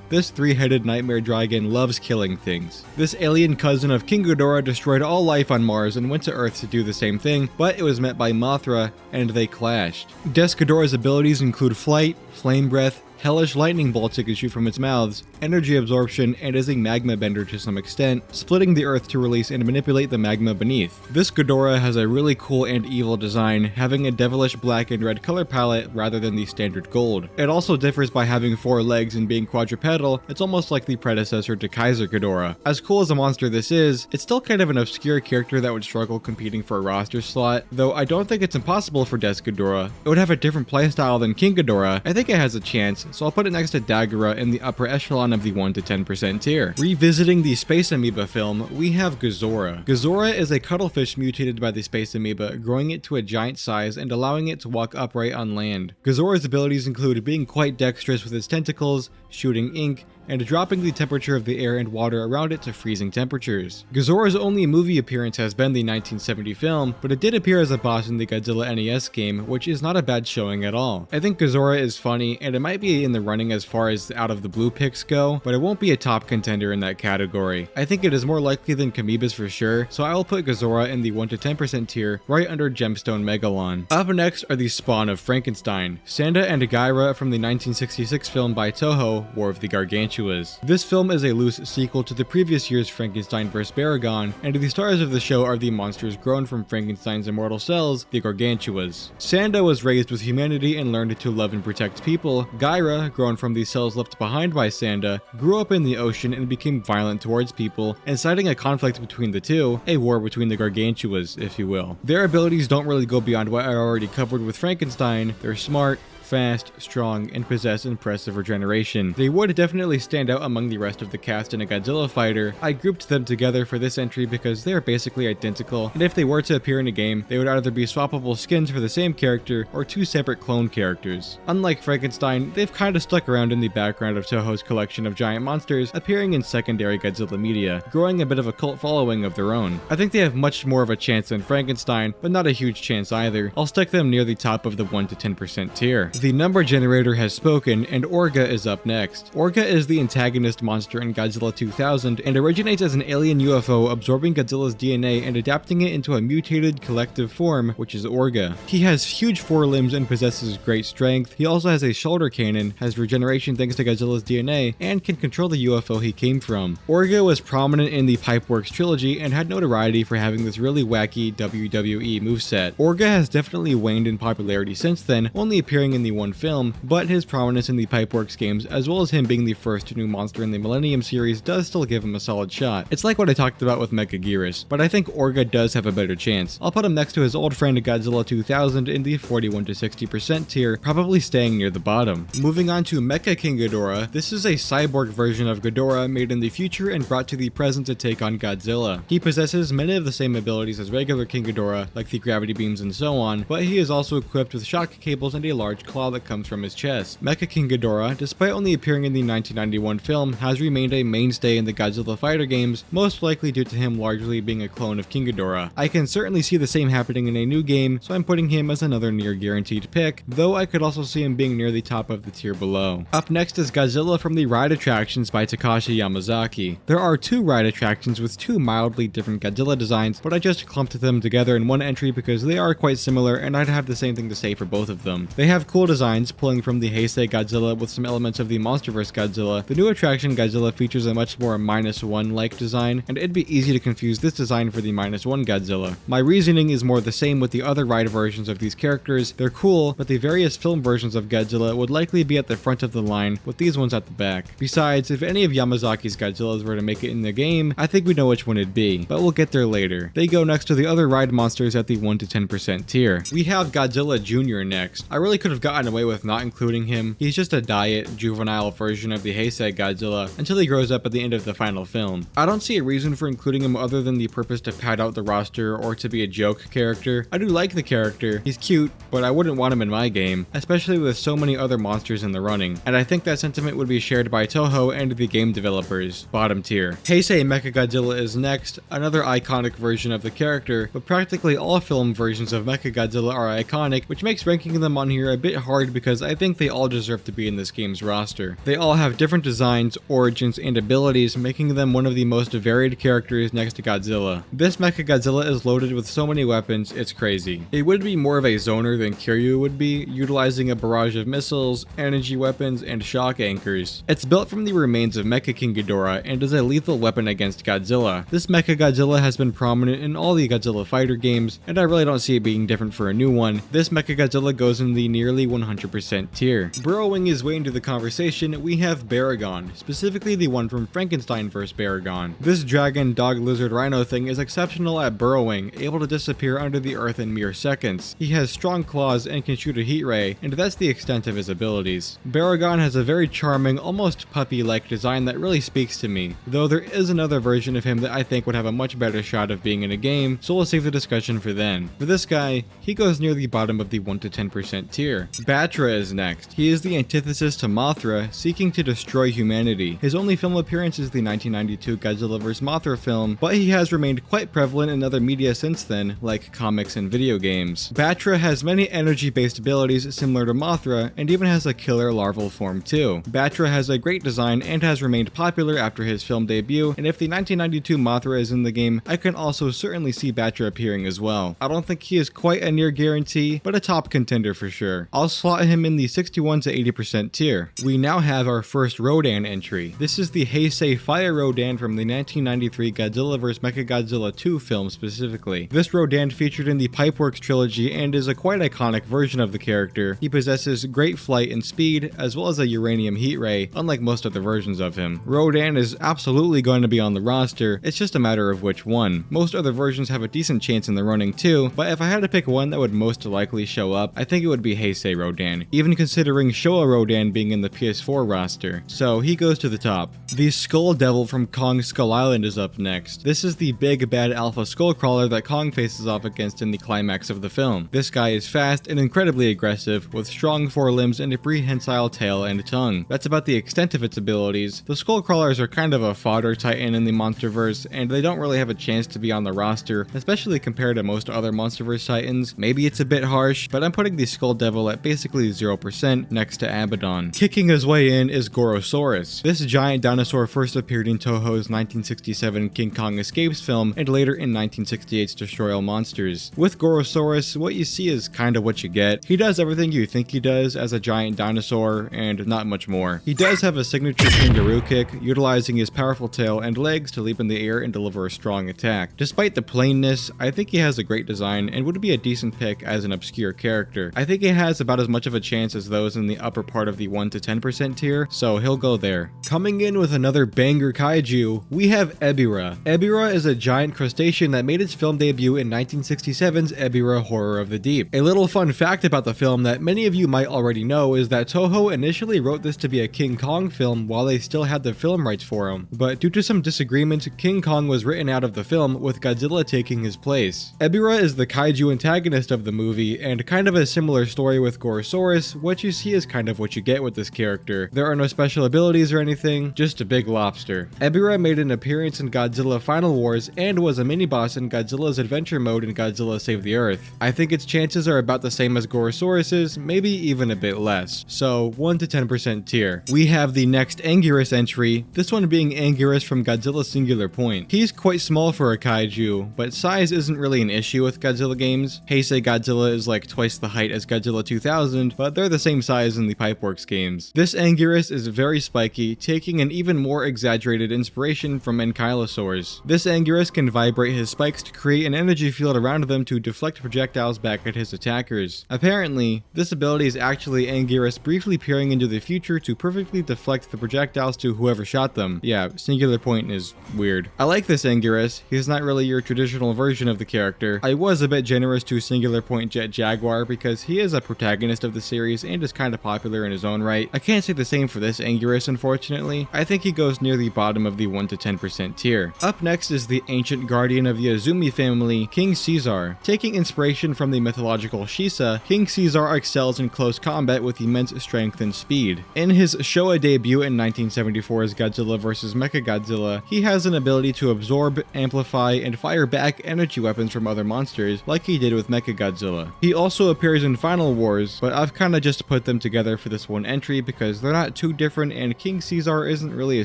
this three-headed nightmare dragon loves killing things. This alien cousin of King Ghidorah destroyed all life on Mars and went to Earth to do the same thing, but it was met by Mothra, and they clashed. Death Ghidorah's abilities include flight, flame breath, hellish lightning bolts it can shoot from its mouths, energy absorption, and is a magma bender to some extent, splitting the earth to release and manipulate the magma beneath. This Ghidorah has a really cool and evil design, having a devilish black and red color palette rather than the standard gold. It also differs by having 4 legs and being quadrupedal. It's almost like the predecessor to Kaiser Ghidorah. As cool as a monster this is, it's still kind of an obscure character that would struggle competing for a roster slot, though I don't think it's impossible for Death Ghidorah. It would have a different playstyle than King Ghidorah. I think it has a chance, so I'll put it next to Dagora in the upper echelon of the 1 to 10% tier. Revisiting the Space Amoeba film, we have Gazora. Gazora is a cuttlefish mutated by the Space Amoeba, growing it to a giant size and allowing it to walk upright on land. Gazora's abilities include being quite dexterous with its tentacles, shooting ink, and dropping the temperature of the air and water around it to freezing temperatures. Gazora's only movie appearance has been the 1970 film, but it did appear as a boss in the Godzilla NES game, which is not a bad showing at all. I think Gazora is funny, and it might be in the running as far as out of the blue picks go, but it won't be a top contender in that category. I think it is more likely than Kamibus for sure, so I will put Gazora in the 1 to 10% tier, right under Gemstone Megalon. Up next are the spawn of Frankenstein, Sanda and Gyra from the 1966 film by Toho, War of the Gargantuas. This film is a loose sequel to the previous year's Frankenstein vs. Baragon, and the stars of the show are the monsters grown from Frankenstein's immortal cells, the Gargantuas. Sanda was raised with humanity and learned to love and protect people. Gyra, grown from the cells left behind by Sanda, grew up in the ocean and became violent towards people, inciting a conflict between the two, a war between the Gargantuas, if you will. Their abilities don't really go beyond what I already covered with Frankenstein. They're smart, fast, strong, and possess impressive regeneration. They would definitely stand out among the rest of the cast in a Godzilla fighter. I grouped them together for this entry because they are basically identical, and if they were to appear in a game, they would either be swappable skins for the same character or 2 separate clone characters. Unlike Frankenstein, they've kinda stuck around in the background of Toho's collection of giant monsters, appearing in secondary Godzilla media, growing a bit of a cult following of their own. I think they have much more of a chance than Frankenstein, but not a huge chance either. I'll stick them near the top of the 1 to 10% tier. The number generator has spoken, and Orga is up next. Orga is the antagonist monster in Godzilla 2000 and originates as an alien UFO absorbing Godzilla's DNA and adapting it into a mutated collective form, which is Orga. He has huge forelimbs and possesses great strength. He also has a shoulder cannon, has regeneration thanks to Godzilla's DNA, and can control the UFO he came from. Orga was prominent in the Pipeworks trilogy and had notoriety for having this really wacky WWE moveset. Orga has definitely waned in popularity since then, only appearing in the one film, but his prominence in the Pipeworks games, as well as him being the first new monster in the Millennium series, does still give him a solid shot. It's like what I talked about with Mechaguirus, but I think Orga does have a better chance. I'll put him next to his old friend Godzilla 2000 in the 41 to 60% tier, probably staying near the bottom. Moving on to Mecha King Ghidorah, this is a cyborg version of Ghidorah made in the future and brought to the present to take on Godzilla. He possesses many of the same abilities as regular King Ghidorah, like the gravity beams and so on, but he is also equipped with shock cables and a large claw claw that comes from his chest. Mecha King Ghidorah, despite only appearing in the 1991 film, has remained a mainstay in the Godzilla fighter games, most likely due to him largely being a clone of King Ghidorah. I can certainly see the same happening in a new game, so I'm putting him as another near guaranteed pick, though I could also see him being near the top of the tier below. Up next is Godzilla from the Ride Attractions by Takashi Yamazaki. There are two ride attractions with two mildly different Godzilla designs, but I just clumped them together in one entry because they are quite similar and I'd have the same thing to say for both of them. They have cool designs, pulling from the Heisei Godzilla with some elements of the MonsterVerse Godzilla. The new attraction Godzilla features a much more -1-like design, and it'd be easy to confuse this design for the -1 Godzilla. My reasoning is more the same with the other ride versions of these characters. They're cool, but the various film versions of Godzilla would likely be at the front of the line, with these ones at the back. Besides, if any of Yamazaki's Godzillas were to make it in the game, I think we know which one it'd be, but we'll get there later. They go next to the other ride monsters at the 1 to 10% tier. We have Godzilla Jr. next. I really could have gotten away with not including him. He's just a diet, juvenile version of the Heisei Godzilla until he grows up at the end of the final film. I don't see a reason for including him other than the purpose to pad out the roster or to be a joke character. I do like the character, he's cute, but I wouldn't want him in my game, especially with so many other monsters in the running, and I think that sentiment would be shared by Toho and the game developers. Bottom tier. Heisei Mechagodzilla is next, another iconic version of the character, but practically all film versions of Mechagodzilla are iconic, which makes ranking them on here a bit hard because I think they all deserve to be in this game's roster. They all have different designs, origins, and abilities, making them one of the most varied characters next to Godzilla. This Mechagodzilla is loaded with so many weapons, it's crazy. It would be more of a zoner than Kiryu would be, utilizing a barrage of missiles, energy weapons, and shock anchors. It's built from the remains of Mecha King Ghidorah and is a lethal weapon against Godzilla. This Mechagodzilla has been prominent in all the Godzilla fighter games, and I really don't see it being different for a new one. This Mechagodzilla goes in the nearly 100% tier. Burrowing his way into the conversation, we have Baragon, specifically the one from Frankenstein vs. Baragon. This dragon, dog, lizard, rhino thing is exceptional at burrowing, able to disappear under the earth in mere seconds. He has strong claws and can shoot a heat ray, and that's the extent of his abilities. Baragon has a very charming, almost puppy-like design that really speaks to me, though there is another version of him that I think would have a much better shot of being in a game, so we'll save the discussion for then. For this guy, he goes near the bottom of the 1 to 10% tier. Batra is next. He is the antithesis to Mothra, seeking to destroy humanity. His only film appearance is the 1992 Godzilla vs. Mothra film, but he has remained quite prevalent in other media since then, like comics and video games. Batra has many energy-based abilities similar to Mothra, and even has a killer larval form too. Batra has a great design and has remained popular after his film debut, and if the 1992 Mothra is in the game, I can also certainly see Batra appearing as well. I don't think he is quite a near guarantee, but a top contender for sure. I'll slot him in the 61 to 80% tier. We now have our first Rodan entry. This is the Heisei Fire Rodan from the 1993 Godzilla vs. Mechagodzilla 2 film specifically. This Rodan featured in the Pipeworks trilogy and is a quite iconic version of the character. He possesses great flight and speed, as well as a uranium heat ray, unlike most other versions of him. Rodan is absolutely going to be on the roster, it's just a matter of which one. Most other versions have a decent chance in the running too, but if I had to pick one that would most likely show up, I think it would be Heisei Rodan, even considering Showa Rodan being in the PS4 roster. So he goes to the top. The Skull Devil from Kong Skull Island is up next. This is the big bad alpha skullcrawler that Kong faces off against in the climax of the film. This guy is fast and incredibly aggressive, with strong forelimbs and a prehensile tail and tongue. That's about the extent of its abilities. The skullcrawlers are kind of a fodder titan in the MonsterVerse, and they don't really have a chance to be on the roster, especially compared to most other MonsterVerse titans. Maybe it's a bit harsh, but I'm putting the Skull Devil at basically 0% next to Abaddon. Kicking his way in is Gorosaurus. This giant dinosaur first appeared in Toho's 1967 King Kong Escapes film, and later in 1968's Destroy All Monsters. With Gorosaurus, what you see is kinda what you get. He does everything you think he does as a giant dinosaur, and not much more. He does have a signature kangaroo kick, utilizing his powerful tail and legs to leap in the air and deliver a strong attack. Despite the plainness, I think he has a great design and would be a decent pick as an obscure character. I think he has about as much of a chance as those in the upper part of the 1 to 10% tier, so he'll go there. Coming in with another banger kaiju, we have Ebirah. Ebirah is a giant crustacean that made its film debut in 1967's Ebirah Horror of the Deep. A little fun fact about the film that many of you might already know is that Toho initially wrote this to be a King Kong film while they still had the film rights for him, but due to some disagreement, King Kong was written out of the film, with Godzilla taking his place. Ebirah is the kaiju antagonist of the movie, and kind of a similar story with Gorosaurus, what you see is kind of what you get with this character. There are no special abilities or anything, just a big lobster. Ebirah made an appearance in Godzilla Final Wars and was a mini-boss in Godzilla's Adventure Mode in Godzilla Save the Earth. I think its chances are about the same as Gorosaurus's, maybe even a bit less, so 1 to 10% tier. We have the next Anguirus entry, this one being Anguirus from Godzilla Singular Point. He's quite small for a kaiju, but size isn't really an issue with Godzilla games. Heisei Godzilla is like twice the height as Godzilla 2000, but they're the same size in the Pipeworks games. This Anguirus is very spiky, taking an even more exaggerated inspiration from Ankylosaurs. This Anguirus can vibrate his spikes to create an energy field around them to deflect projectiles back at his attackers. Apparently, this ability is actually Anguirus briefly peering into the future to perfectly deflect the projectiles to whoever shot them. Yeah, Singular Point is weird. I like this Anguirus. He's not really your traditional version of the character. I was a bit generous to Singular Point Jet Jaguar because he is a protagonist of the series and is kind of popular in his own right. I can't say the same for this Anguirus, unfortunately. I think he goes near the bottom of the 1 to 10% tier. Up next is the ancient guardian of the Azumi family, King Caesar. Taking inspiration from the mythological Shisa, King Caesar excels in close combat with immense strength and speed. In his Showa debut in 1974's Godzilla vs. Mechagodzilla, he has an ability to absorb, amplify, and fire back energy weapons from other monsters, like he did with Mechagodzilla. He also appears in Final Wars, but I've kinda just put them together for this one entry because they're not too different and King Caesar isn't really a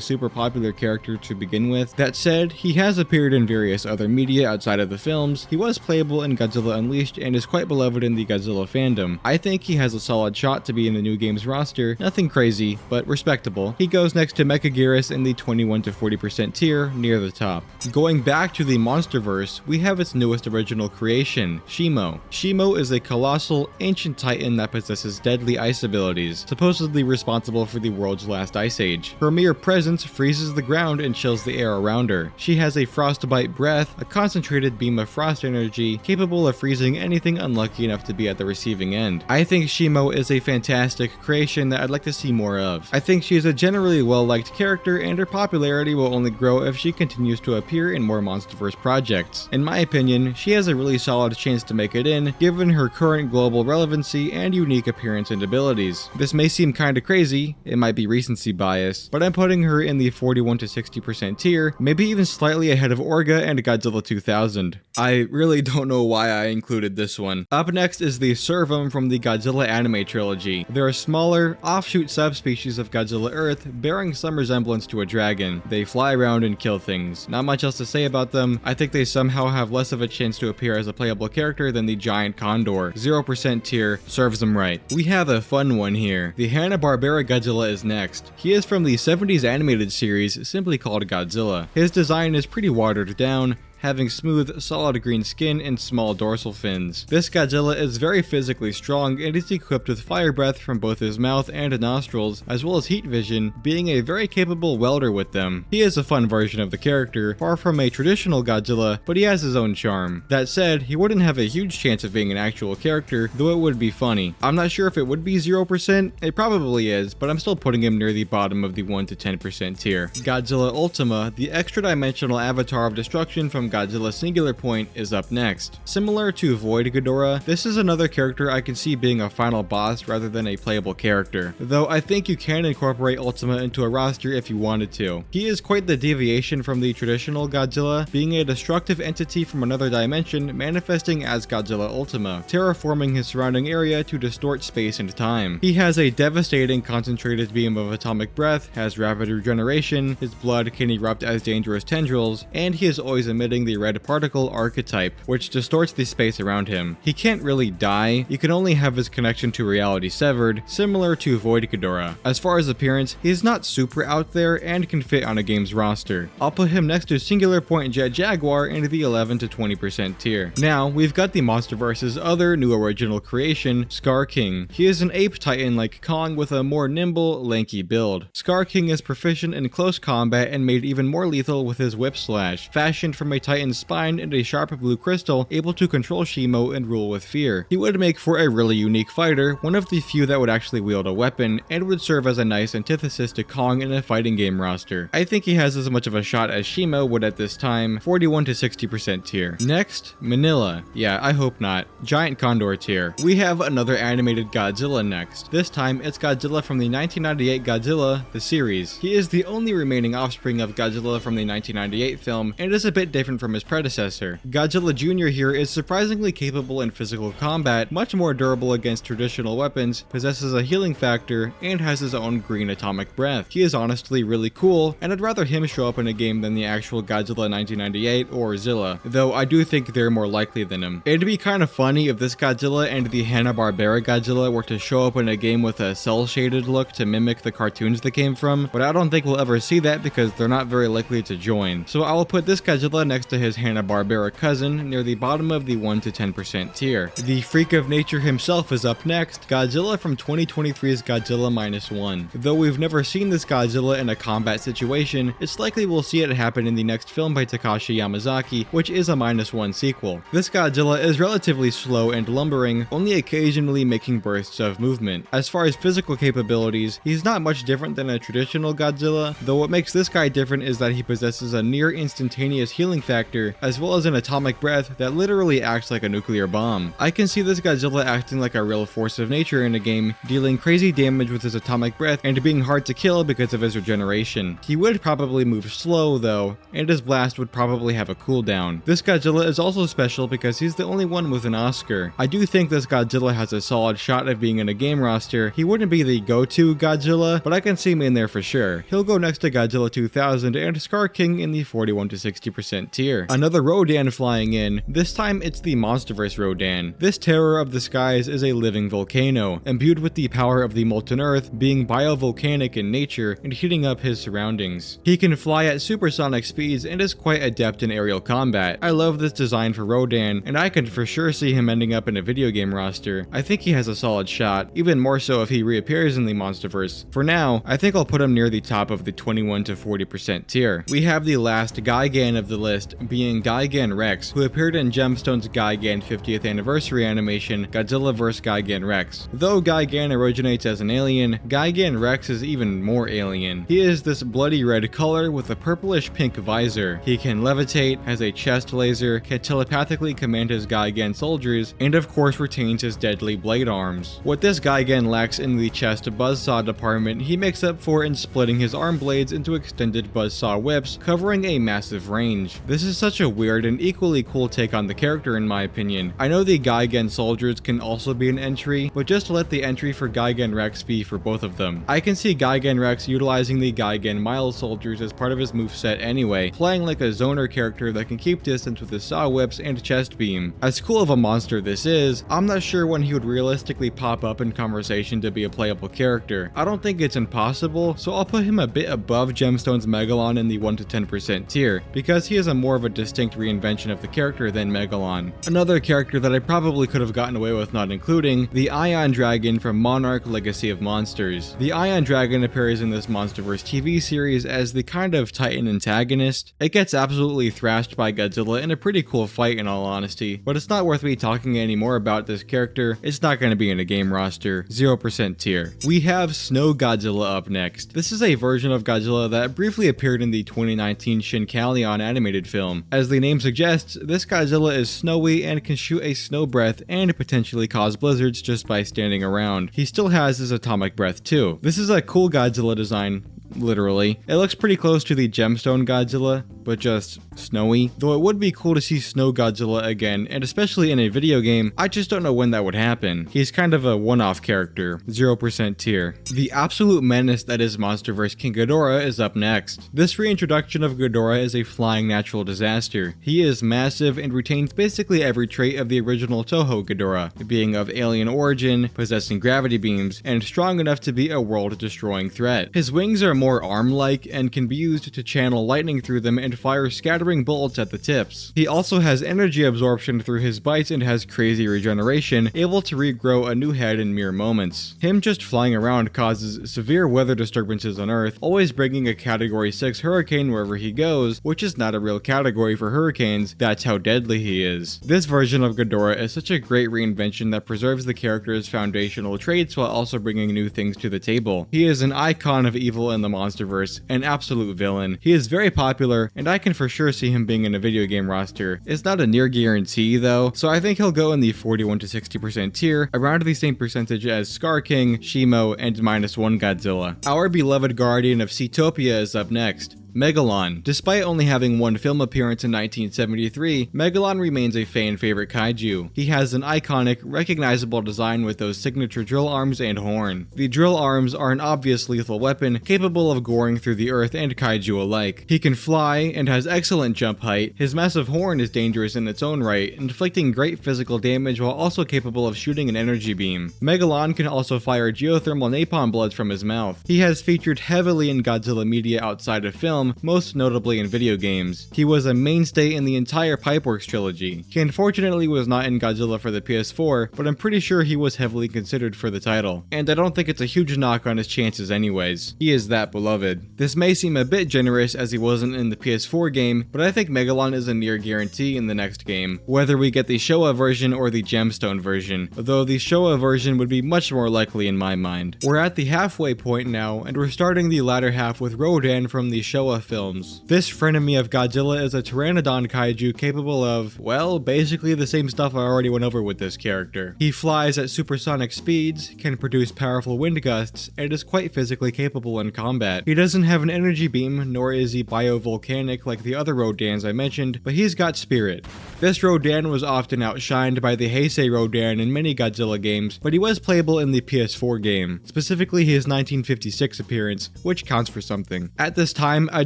super popular character to begin with. That said, he has appeared in various other media outside of the films. He was playable in Godzilla Unleashed and is quite beloved in the Godzilla fandom. I think he has a solid shot to be in the new game's roster, nothing crazy, but respectable. He goes next to Mechaguirus in the 21 to 40% tier, near the top. Going back to the Monsterverse, we have its newest original creation, Shimo. Shimo is a colossal, ancient titan that possesses deadly ice abilities, supposedly responsible for the world's last ice age. Her mere presence freezes the ground and chills the air around her. She has a frostbite breath, a concentrated beam of frost energy, capable of freezing anything unlucky enough to be at the receiving end. I think Shimo is a fantastic creation that I'd like to see more of. I think she is a generally well-liked character and her popularity will only grow if she continues to appear in more Monsterverse projects. In my opinion, she has a really solid chance to make it in, given her current global relevancy and unique appearance and abilities. This may seem kinda crazy, it might be recency bias, but I'm putting her in the 41 to 60% tier, maybe even slightly ahead of Orga and Godzilla 2000. I really don't know why I included this one. Up next is the Servum from the Godzilla anime trilogy. They're a smaller, offshoot subspecies of Godzilla Earth, bearing some resemblance to a dragon. They fly around and kill things. Not much else to say about them. I think they somehow have less of a chance to appear as a playable character than the giant condor. 0% tier, serves them right. We have a fun one here. The Hanna-Barbera Godzilla is next. He is from the 70s animated series, simply called Godzilla. His design is pretty watered down, having smooth, solid green skin and small dorsal fins. This Godzilla is very physically strong and is equipped with fire breath from both his mouth and nostrils, as well as heat vision, being a very capable welder with them. He is a fun version of the character, far from a traditional Godzilla, but he has his own charm. That said, he wouldn't have a huge chance of being an actual character, though it would be funny. I'm not sure if it would be 0%, it probably is, but I'm still putting him near the bottom of the 1 to 10% tier. Godzilla Ultima, the extra-dimensional avatar of destruction from Godzilla Singular Point, is up next. Similar to Void Ghidorah, this is another character I can see being a final boss rather than a playable character, though I think you can incorporate Ultima into a roster if you wanted to. He is quite the deviation from the traditional Godzilla, being a destructive entity from another dimension manifesting as Godzilla Ultima, terraforming his surrounding area to distort space and time. He has a devastating concentrated beam of atomic breath, has rapid regeneration, his blood can erupt as dangerous tendrils, and he is always emitting the red particle archetype, which distorts the space around him. He can't really die, you can only have his connection to reality severed, similar to Void Ghidorah. As far as appearance, he is not super out there and can fit on a game's roster. I'll put him next to Singular Point Jet Jaguar in the 11 to 20% tier. Now, we've got the Monsterverse's other new original creation, Scar King. He is an ape titan like Kong with a more nimble, lanky build. Scar King is proficient in close combat and made even more lethal with his whip slash, fashioned from a titan's spine and a sharp blue crystal, able to control Shimo and rule with fear. He would make for a really unique fighter, one of the few that would actually wield a weapon, and would serve as a nice antithesis to Kong in a fighting game roster. I think he has as much of a shot as Shimo would at this time, 41 to 60% tier. Next, Manila. Yeah, I hope not. Giant Condor tier. We have another animated Godzilla next. This time, it's Godzilla from the 1998 Godzilla, the series. He is the only remaining offspring of Godzilla from the 1998 film, and is a bit different from his predecessor. Godzilla Jr. here is surprisingly capable in physical combat, much more durable against traditional weapons, possesses a healing factor, and has his own green atomic breath. He is honestly really cool, and I'd rather him show up in a game than the actual Godzilla 1998 or Zilla, though I do think they're more likely than him. It'd be kind of funny if this Godzilla and the Hanna-Barbera Godzilla were to show up in a game with a cel-shaded look to mimic the cartoons they came from, but I don't think we'll ever see that because they're not very likely to join. So I will put this Godzilla next to his Hanna-Barbera cousin near the bottom of the 1 to 10% tier. The freak of nature himself is up next, Godzilla from 2023's Godzilla -1. Though we've never seen this Godzilla in a combat situation, it's likely we'll see it happen in the next film by Takashi Yamazaki, which is a -1 sequel. This Godzilla is relatively slow and lumbering, only occasionally making bursts of movement. As far as physical capabilities, he's not much different than a traditional Godzilla, though what makes this guy different is that he possesses a near instantaneous healing factor, as well as an atomic breath that literally acts like a nuclear bomb. I can see this Godzilla acting like a real force of nature in a game, dealing crazy damage with his atomic breath and being hard to kill because of his regeneration. He would probably move slow though, and his blast would probably have a cooldown. This Godzilla is also special because he's the only one with an Oscar. I do think this Godzilla has a solid shot of being in a game roster. He wouldn't be the go-to Godzilla, but I can see him in there for sure. He'll go next to Godzilla 2000 and Scar King in the 41 to 60% tier. Another Rodan flying in, this time it's the Monsterverse Rodan. This terror of the skies is a living volcano, imbued with the power of the molten earth, being biovolcanic in nature and heating up his surroundings. He can fly at supersonic speeds and is quite adept in aerial combat. I love this design for Rodan, and I can for sure see him ending up in a video game roster. I think he has a solid shot, even more so if he reappears in the Monsterverse. For now, I think I'll put him near the top of the 21 to 40% tier. We have the last Gigan of the list, being Gigan Rex, who appeared in Gemstone's Gigan 50th anniversary animation, Godzilla vs. Gigan Rex. Though Gigan originates as an alien, Gigan Rex is even more alien. He is this bloody red color with a purplish pink visor. He can levitate, has a chest laser, can telepathically command his Gigan soldiers, and of course retains his deadly blade arms. What this Gigan lacks in the chest buzzsaw department, he makes up for in splitting his arm blades into extended buzzsaw whips, covering a massive range. This is such a weird and equally cool take on the character in my opinion. I know the Gigan soldiers can also be an entry, but just let the entry for Gigan Rex be for both of them. I can see Gigan Rex utilizing the Gigan Miles soldiers as part of his moveset anyway, playing like a zoner character that can keep distance with his saw whips and chest beam. As cool of a monster this is, I'm not sure when he would realistically pop up in conversation to be a playable character. I don't think it's impossible, so I'll put him a bit above Gemstone's Megalon in the 1 to 10% tier, because he is a more of a distinct reinvention of the character than Megalon. Another character that I probably could have gotten away with not including, the Ion Dragon from Monarch Legacy of Monsters. The Ion Dragon appears in this Monsterverse TV series as the kind of Titan antagonist. It gets absolutely thrashed by Godzilla in a pretty cool fight in all honesty, but it's not worth me talking anymore about this character. It's not going to be in a game roster, 0% tier. We have Snow Godzilla up next. This is a version of Godzilla that briefly appeared in the 2019 Shinkalion animated film. As the name suggests, this Godzilla is snowy and can shoot a snow breath and potentially cause blizzards just by standing around. He still has his atomic breath too. This is a cool Godzilla design. Literally. It looks pretty close to the Gemstone Godzilla, but just snowy. Though it would be cool to see Snow Godzilla again, and especially in a video game, I just don't know when that would happen. He's kind of a one-off character, 0% tier. The absolute menace that is Monsterverse King Ghidorah is up next. This reintroduction of Ghidorah is a flying natural disaster. He is massive and retains basically every trait of the original Toho Ghidorah, being of alien origin, possessing gravity beams, and strong enough to be a world-destroying threat. His wings are more more arm-like and can be used to channel lightning through them and fire scattering bolts at the tips. He also has energy absorption through his bites and has crazy regeneration, able to regrow a new head in mere moments. Him just flying around causes severe weather disturbances on Earth, always bringing a category 6 hurricane wherever he goes, which is not a real category for hurricanes, that's how deadly he is. This version of Ghidorah is such a great reinvention that preserves the character's foundational traits while also bringing new things to the table. He is an icon of evil in the monsterverse, an absolute villain. He is very popular, and I can for sure see him being in a video game roster. It's not a near guarantee though, so I think he'll go in the 41 to 60% tier, around the same percentage as Scar King, Shimo, and -1 Godzilla. Our beloved guardian of Seatopia is up next. Megalon. Despite only having one film appearance in 1973, Megalon remains a fan favorite kaiju. He has an iconic, recognizable design with those signature drill arms and horn. The drill arms are an obvious lethal weapon, capable of goring through the earth and kaiju alike. He can fly and has excellent jump height. His massive horn is dangerous in its own right, inflicting great physical damage while also capable of shooting an energy beam. Megalon can also fire geothermal napalm bullets from his mouth. He has featured heavily in Godzilla media outside of film, most notably in video games. He was a mainstay in the entire Pipeworks trilogy. He unfortunately was not in Godzilla for the PS4, but I'm pretty sure he was heavily considered for the title. And I don't think it's a huge knock on his chances anyways. He is that beloved. This may seem a bit generous as he wasn't in the PS4 game, but I think Megalon is a near guarantee in the next game, whether we get the Showa version or the Gemstone version, though the Showa version would be much more likely in my mind. We're at the halfway point now, and we're starting the latter half with Rodan from the Showa films. This frenemy of Godzilla is a pteranodon kaiju capable of, well, basically the same stuff I already went over with this character. He flies at supersonic speeds, can produce powerful wind gusts, and is quite physically capable in combat. He doesn't have an energy beam, nor is he biovolcanic like the other Rodans I mentioned, but he's got spirit. This Rodan was often outshined by the Heisei Rodan in many Godzilla games, but he was playable in the PS4 game, specifically his 1956 appearance, which counts for something. At this time, I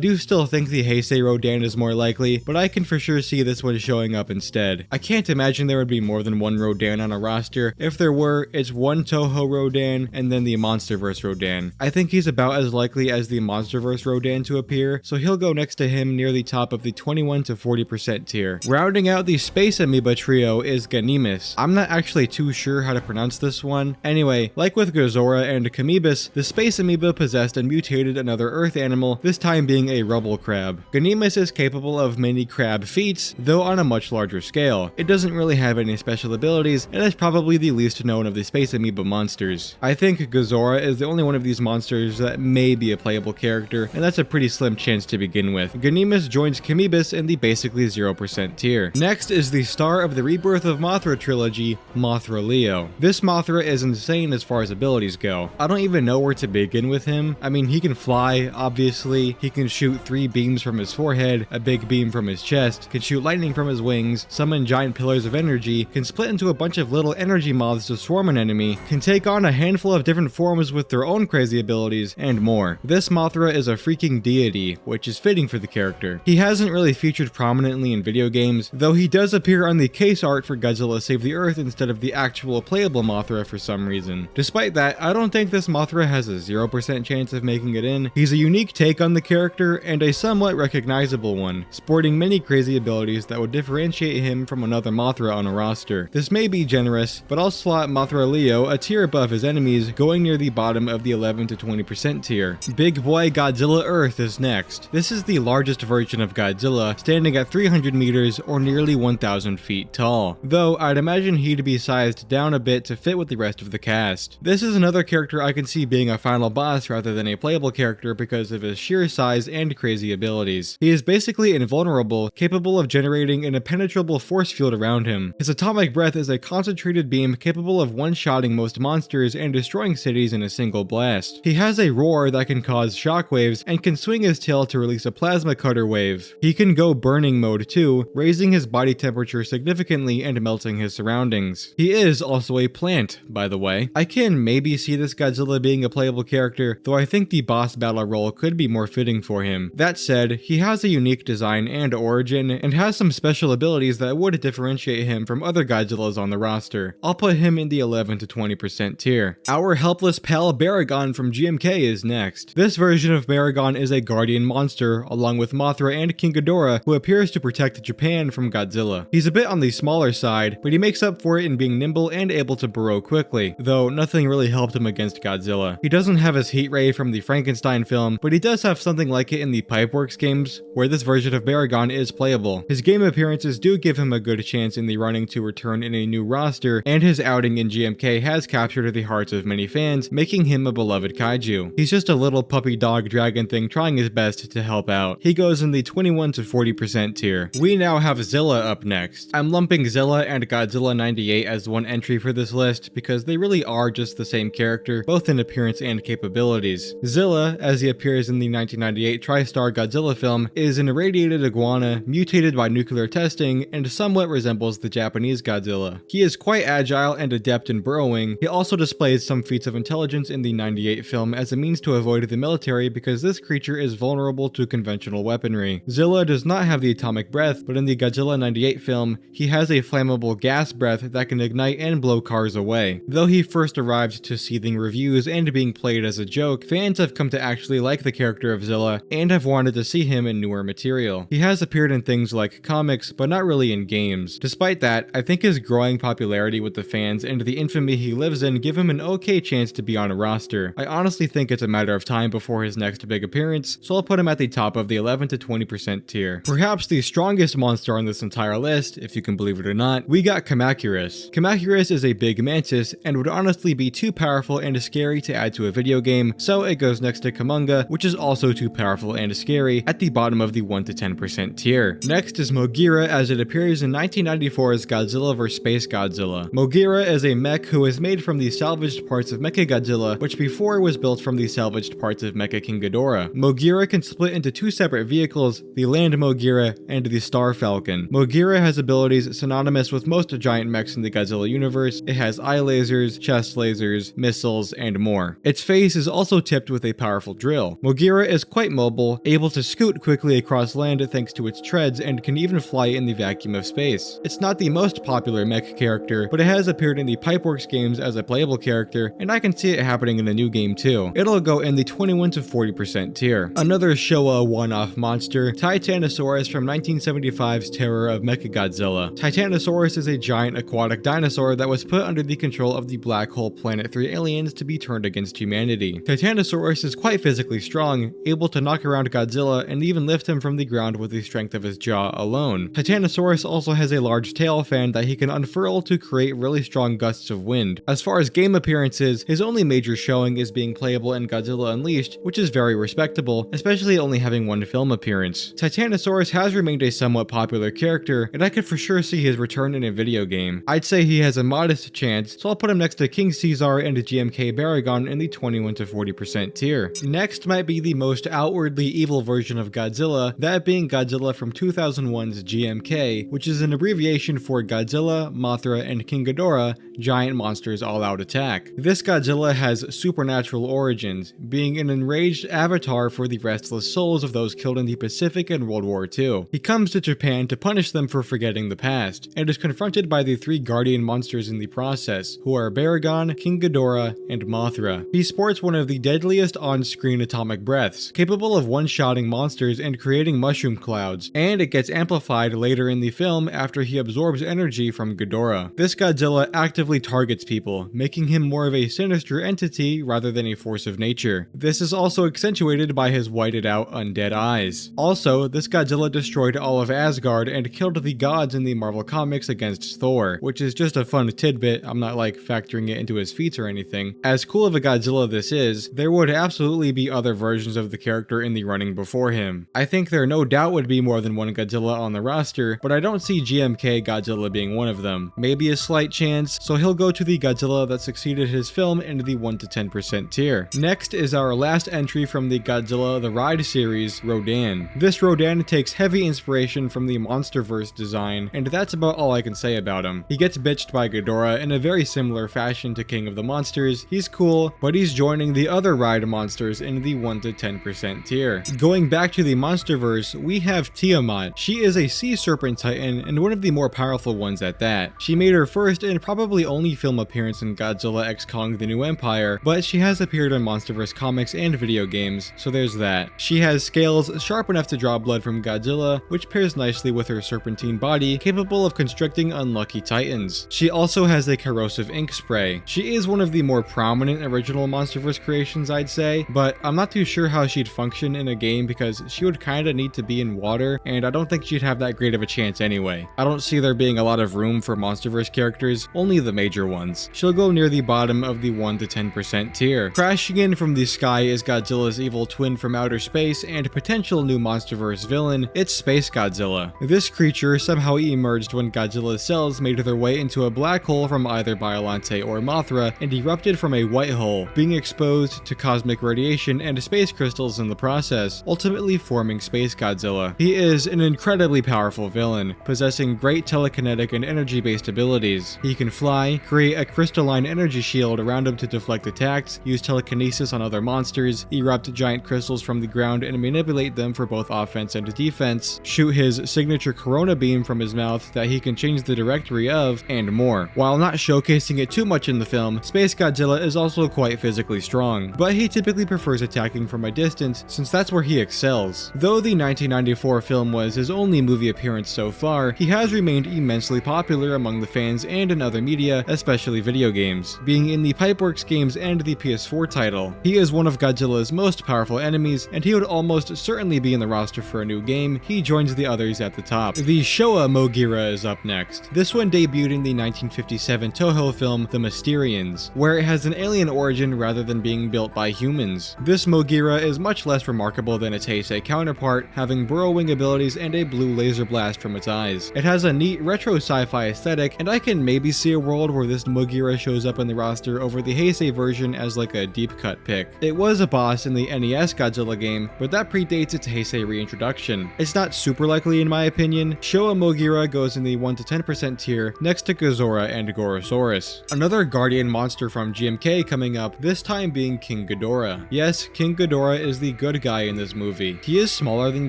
do still think the Heisei Rodan is more likely, but I can for sure see this one showing up instead. I can't imagine there would be more than one Rodan on a roster. If there were, it's one Toho Rodan and then the Monsterverse Rodan. I think he's about as likely as the Monsterverse Rodan to appear, so he'll go next to him near the top of the 21 to 40% tier. Rounding out the Space Amoeba trio is Ganimus. I'm not actually too sure how to pronounce this one. Anyway, like with Gozora and Kamibus, the Space Amoeba possessed and mutated another Earth animal, this time being a rubble crab. Ganimus is capable of many crab feats, though on a much larger scale. It doesn't really have any special abilities, and is probably the least known of the Space Amoeba monsters. I think Gozora is the only one of these monsters that may be a playable character, and that's a pretty slim chance to begin with. Ganimus joins Kamibus in the basically 0% tier. Next is the star of the Rebirth of Mothra trilogy, Mothra Leo. This Mothra is insane as far as abilities go. I don't even know where to begin with him. I mean, he can fly, obviously. He can shoot 3 beams from his forehead, a big beam from his chest, can shoot lightning from his wings, summon giant pillars of energy, can split into a bunch of little energy moths to swarm an enemy, can take on a handful of different forms with their own crazy abilities, and more. This Mothra is a freaking deity, which is fitting for the character. He hasn't really featured prominently in video games, though he does appear on the case art for Godzilla Save the Earth instead of the actual playable Mothra for some reason. Despite that, I don't think this Mothra has a 0% chance of making it in. He's a unique take on the character, and a somewhat recognizable one, sporting many crazy abilities that would differentiate him from another Mothra on a roster. This may be generous, but I'll slot Mothra Leo a tier above his enemies, going near the bottom of the 11 to 20% tier. Big boy Godzilla Earth is next. This is the largest version of Godzilla, standing at 300 meters or nearly 1,000 feet tall, though I'd imagine he'd be sized down a bit to fit with the rest of the cast. This is another character I can see being a final boss rather than a playable character because of his sheer size and crazy abilities. He is basically invulnerable, capable of generating an impenetrable force field around him. His atomic breath is a concentrated beam capable of one-shotting most monsters and destroying cities in a single blast. He has a roar that can cause shockwaves and can swing his tail to release a plasma cutter wave. He can go burning mode too, raising his body temperature significantly and melting his surroundings. He is also a plant, by the way. I can maybe see this Godzilla being a playable character, though I think the boss battle role could be more fitting for for him. That said, he has a unique design and origin, and has some special abilities that would differentiate him from other Godzillas on the roster. I'll put him in the 11 to 20% tier. Our helpless pal Baragon from GMK is next. This version of Baragon is a guardian monster, along with Mothra and King Ghidorah, who appears to protect Japan from Godzilla. He's a bit on the smaller side, but he makes up for it in being nimble and able to burrow quickly, though nothing really helped him against Godzilla. He doesn't have his heat ray from the Frankenstein film, but he does have something like it in the Pipeworks games, where this version of Baragon is playable. His game appearances do give him a good chance in the running to return in a new roster, and his outing in GMK has captured the hearts of many fans, making him a beloved kaiju. He's just a little puppy dog dragon thing trying his best to help out. He goes in the 21 to 40% tier. We now have Zilla up next. I'm lumping Zilla and Godzilla 98 as one entry for this list because they really are just the same character, both in appearance and capabilities. Zilla, as he appears in the 1998 TriStar Godzilla film, is an irradiated iguana, mutated by nuclear testing, and somewhat resembles the Japanese Godzilla. He is quite agile and adept in burrowing. He also displays some feats of intelligence in the 98 film as a means to avoid the military because this creature is vulnerable to conventional weaponry. Zilla does not have the atomic breath, but in the Godzilla 98 film, he has a flammable gas breath that can ignite and blow cars away. Though he first arrived to seething reviews and being played as a joke, fans have come to actually like the character of Zilla and have wanted to see him in newer material. He has appeared in things like comics, but not really in games. Despite that, I think his growing popularity with the fans and the infamy he lives in give him an okay chance to be on a roster. I honestly think it's a matter of time before his next big appearance, so I'll put him at the top of the 11 to 20% tier. Perhaps the strongest monster on this entire list, if you can believe it or not, we got Kamacuras. Kamacuras is a big mantis and would honestly be too powerful and scary to add to a video game, so it goes next to Kamunga, which is also too powerful and scary, at the bottom of the 1 to 10% tier. Next is Mogira, as it appears in 1994's Godzilla vs. Space Godzilla. Mogira is a mech who is made from the salvaged parts of Mechagodzilla, which before was built from the salvaged parts of Mecha King Ghidorah. Mogira can split into two separate vehicles, the Land Mogira and the Star Falcon. Mogira has abilities synonymous with most giant mechs in the Godzilla universe. It has eye lasers, chest lasers, missiles, and more. Its face is also tipped with a powerful drill. Mogira is quite mobile, able to scoot quickly across land thanks to its treads, and can even fly in the vacuum of space. It's not the most popular mech character, but it has appeared in the Pipeworks games as a playable character, and I can see it happening in a new game too. It'll go in the 21 to 40% tier. Another Showa one-off monster, Titanosaurus from 1975's Terror of Mechagodzilla. Titanosaurus is a giant aquatic dinosaur that was put under the control of the Black Hole Planet 3 aliens to be turned against humanity. Titanosaurus is quite physically strong, able to knock around Godzilla and even lift him from the ground with the strength of his jaw alone. Titanosaurus also has a large tail fan that he can unfurl to create really strong gusts of wind. As far as game appearances, his only major showing is being playable in Godzilla Unleashed, which is very respectable, especially only having one film appearance. Titanosaurus has remained a somewhat popular character, and I could for sure see his return in a video game. I'd say he has a modest chance, so I'll put him next to King Caesar and GMK Baragon in the 21 to 40% tier. Next might be the most outwardly evil version of Godzilla, that being Godzilla from 2001's GMK, which is an abbreviation for Godzilla, Mothra, and King Ghidorah, Giant Monsters All-Out Attack. This Godzilla has supernatural origins, being an enraged avatar for the restless souls of those killed in the Pacific and World War II. He comes to Japan to punish them for forgetting the past, and is confronted by the three guardian monsters in the process, who are Baragon, King Ghidorah, and Mothra. He sports one of the deadliest on-screen atomic breaths, capable of one-shotting monsters and creating mushroom clouds, and it gets amplified later in the film after he absorbs energy from Ghidorah. This Godzilla actively targets people, making him more of a sinister entity rather than a force of nature. This is also accentuated by his whited out undead eyes. Also, this Godzilla destroyed all of Asgard and killed the gods in the Marvel Comics against Thor, which is just a fun tidbit. I'm not like factoring it into his feats or anything. As cool of a Godzilla this is, there would absolutely be other versions of the character in the running before him. I think there no doubt would be more than one Godzilla on the roster, but I don't see GMK Godzilla being one of them. Maybe a slight chance, so he'll go to the Godzilla that succeeded his film into the 1 to 10% tier. Next is our last entry from the Godzilla the Ride series, Rodan. This Rodan takes heavy inspiration from the Monsterverse design, and that's about all I can say about him. He gets bitched by Ghidorah in a very similar fashion to King of the Monsters. He's cool, but he's joining the other Ride monsters in the 1 to 10% tier. Going back to the monsterverse, we have Tiamat. She is a sea serpent titan and one of the more powerful ones at that. She made her first and probably only film appearance in Godzilla x Kong: The New Empire, but she has appeared in monsterverse comics and video games, so there's that. She has scales sharp enough to draw blood from Godzilla, which pairs nicely with her serpentine body, capable of constricting unlucky titans. She also has a corrosive ink spray. She is one of the more prominent original monsterverse creations, I'd say, but I'm not too sure how she'd function in a game because she would kinda need to be in water, and I don't think she'd have that great of a chance anyway. I don't see there being a lot of room for monsterverse characters, only the major ones. She'll go near the bottom of the 1 to 10% tier. Crashing in from the sky is Godzilla's evil twin from outer space and potential new monsterverse villain, it's Space Godzilla. This creature somehow emerged when Godzilla's cells made their way into a black hole from either Biollante or Mothra and erupted from a white hole, being exposed to cosmic radiation and space crystals in the process, ultimately forming Space Godzilla. He is an incredibly powerful villain, possessing great telekinetic and energy-based abilities. He can fly, create a crystalline energy shield around him to deflect attacks, use telekinesis on other monsters, erupt giant crystals from the ground and manipulate them for both offense and defense, shoot his signature Corona beam from his mouth that he can change the directory of, and more. While not showcasing it too much in the film, Space Godzilla is also quite physically strong, but he typically prefers attacking from a distance since that's where he excels. Though the 1994 film was his only movie appearance so far, he has remained immensely popular among the fans and in other media, especially video games, being in the Pipeworks games and the PS4 title. He is one of Godzilla's most powerful enemies, and he would almost certainly be in the roster for a new game. He joins the others at the top. The Showa Mogira is up next. This one debuted in the 1957 Toho film The Mysterians, where it has an alien origin rather than being built by humans. This Mogira is much less remarkable than its Heisei counterpart, having burrowing abilities and a blue laser blast from its eyes. It has a neat retro sci-fi aesthetic, and I can maybe see a world where this Mogira shows up in the roster over the Heisei version as like a deep cut pick. It was a boss in the NES Godzilla game, but that predates its Heisei reintroduction. It's not super likely in my opinion. Showa Mogira goes in the 1 to 10% tier next to Gazora and Gorosaurus. Another guardian monster from GMK coming up, this time being King Ghidorah. Yes, King Ghidorah is the good guy in this movie. He is smaller than